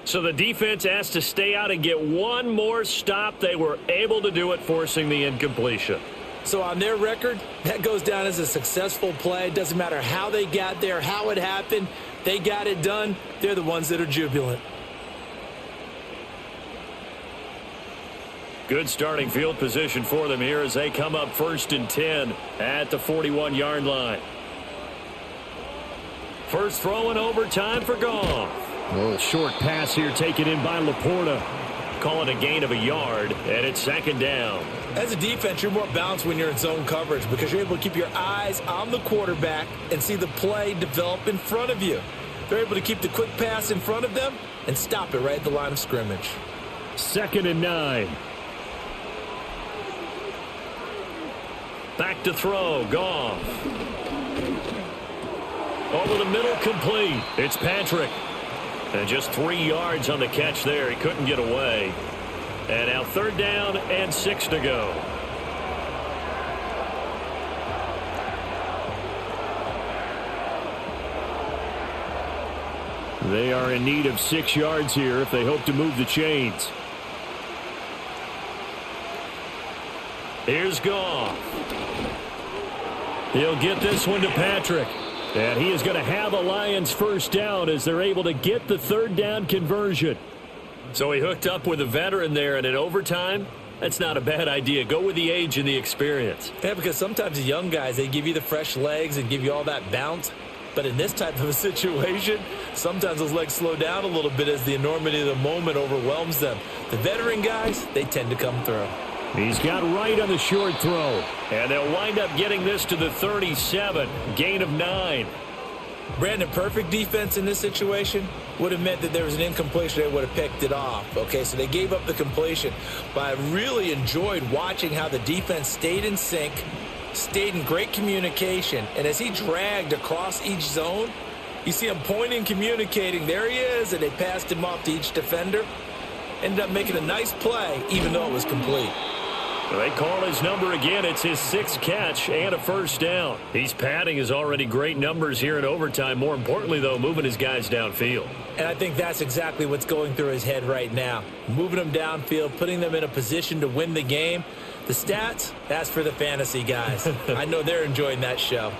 So the defense has to stay out and get one more stop. They were able to do it, forcing the incompletion. So on their record, that goes down as a successful play. It doesn't matter how they got there, how it happened. They got it done. They're the ones that are jubilant. Good starting field position for them here as they come up 1st and 10 at the 41-yard line. First throw in overtime for Goff. A little short pass here taken in by Laporta. Call it a gain of a yard, and it's 2nd down. As a defense, you're more balanced when you're in zone coverage because you're able to keep your eyes on the quarterback and see the play develop in front of you. They're able to keep the quick pass in front of them and stop it right at the line of scrimmage. 2nd and 9. Back to throw, Goff. Over the middle, complete. It's Patrick. And just 3 yards on the catch there. He couldn't get away. And now 3rd down and 6 to go. They are in need of 6 yards here if they hope to move the chains. Here's Goff. He'll get this one to Patrick. And he is going to have a Lions first down as they're able to get the 3rd down conversion. So he hooked up with a veteran there, and in overtime, that's not a bad idea. Go with the age and the experience. Yeah, because sometimes the young guys, they give you the fresh legs and give you all that bounce. But in this type of a situation, sometimes those legs slow down a little bit as the enormity of the moment overwhelms them. The veteran guys, they tend to come through. He's got right on the short throw. And they'll wind up getting this to the 37. Gain of 9. Brandon, perfect defense in this situation would have meant that there was an incompletion. They would have picked it off. Okay, so they gave up the completion. But I really enjoyed watching how the defense stayed in sync, stayed in great communication. And as he dragged across each zone, you see him pointing, communicating. There he is, and they passed him off to each defender. Ended up making a nice play, even though it was complete. They call his number again. It's his 6th catch and a first down. He's padding his already great numbers here in overtime. More importantly, though, moving his guys downfield. And I think that's exactly what's going through his head right now. Moving them downfield, putting them in a position to win the game. The stats, that's for the fantasy guys. I know they're enjoying that show.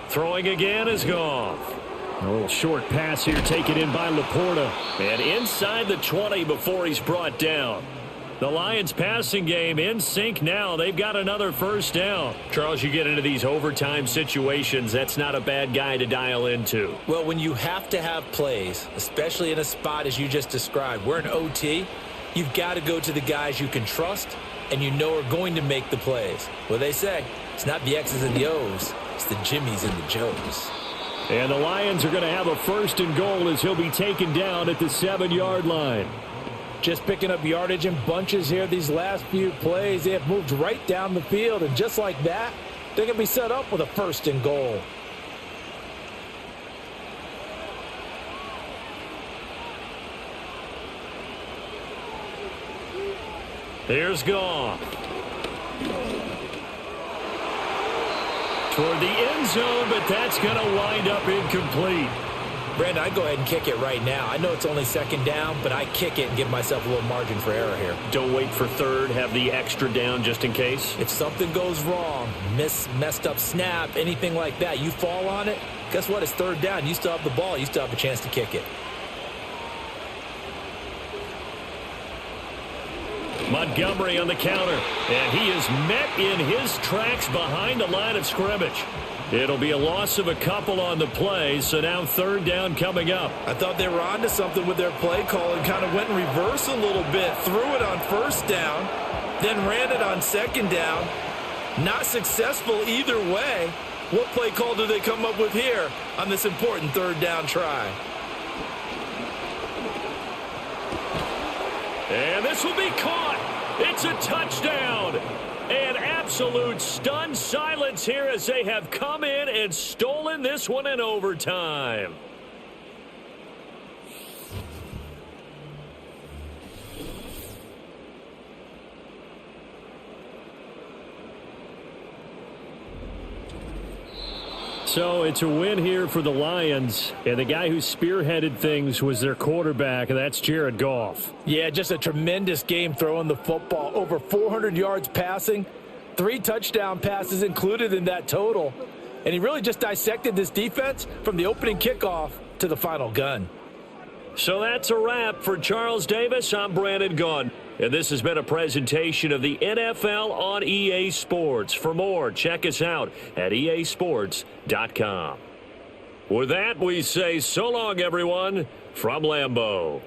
Throwing again is Goff. A little short pass here taken in by Laporta. And inside the 20 before he's brought down. The Lions passing game in sync now. They've got another first down. Charles, you get into these overtime situations, that's not a bad guy to dial into. Well, when you have to have plays, especially in a spot as you just described, we're in OT, you've got to go to the guys you can trust and you know are going to make the plays. Well, they say it's not the X's and the O's, it's the Jimmys and the Joes. And the Lions are going to have a 1st and goal as he'll be taken down at the 7-yard line. Just picking up yardage in bunches here these last few plays. They have moved right down the field, and just like that, they're going to be set up with a 1st and goal. Here's Goff. Toward the end zone, but that's going to wind up incomplete. Brandon, I'd go ahead and kick it right now. I know it's only 2nd down, but I kick it and give myself a little margin for error here. Don't wait for 3rd. Have the extra down just in case. If something goes wrong, messed up snap, anything like that, you fall on it, guess what? It's 3rd down. You still have the ball. You still have a chance to kick it. Montgomery on the counter, and he is met in his tracks behind the line of scrimmage. It'll be a loss of a couple on the play, so now 3rd down coming up. I thought they were onto something with their play call and kind of went in reverse a little bit. Threw it on 1st down, then ran it on 2nd down. Not successful either way. What play call do they come up with here on this important 3rd down try? And this will be caught. It's a touchdown. An absolute stunned silence here as they have come in and stolen this one in overtime. So it's a win here for the Lions, and the guy who spearheaded things was their quarterback, and that's Jared Goff. Yeah, just a tremendous game throwing the football. Over 400 yards passing, 3 touchdown passes included in that total. And he really just dissected this defense from the opening kickoff to the final gun. So that's a wrap for Charles Davis. I'm Brandon Gunn. And this has been a presentation of the NFL on EA Sports. For more, check us out at easports.com. With that, we say so long, everyone, from Lambeau.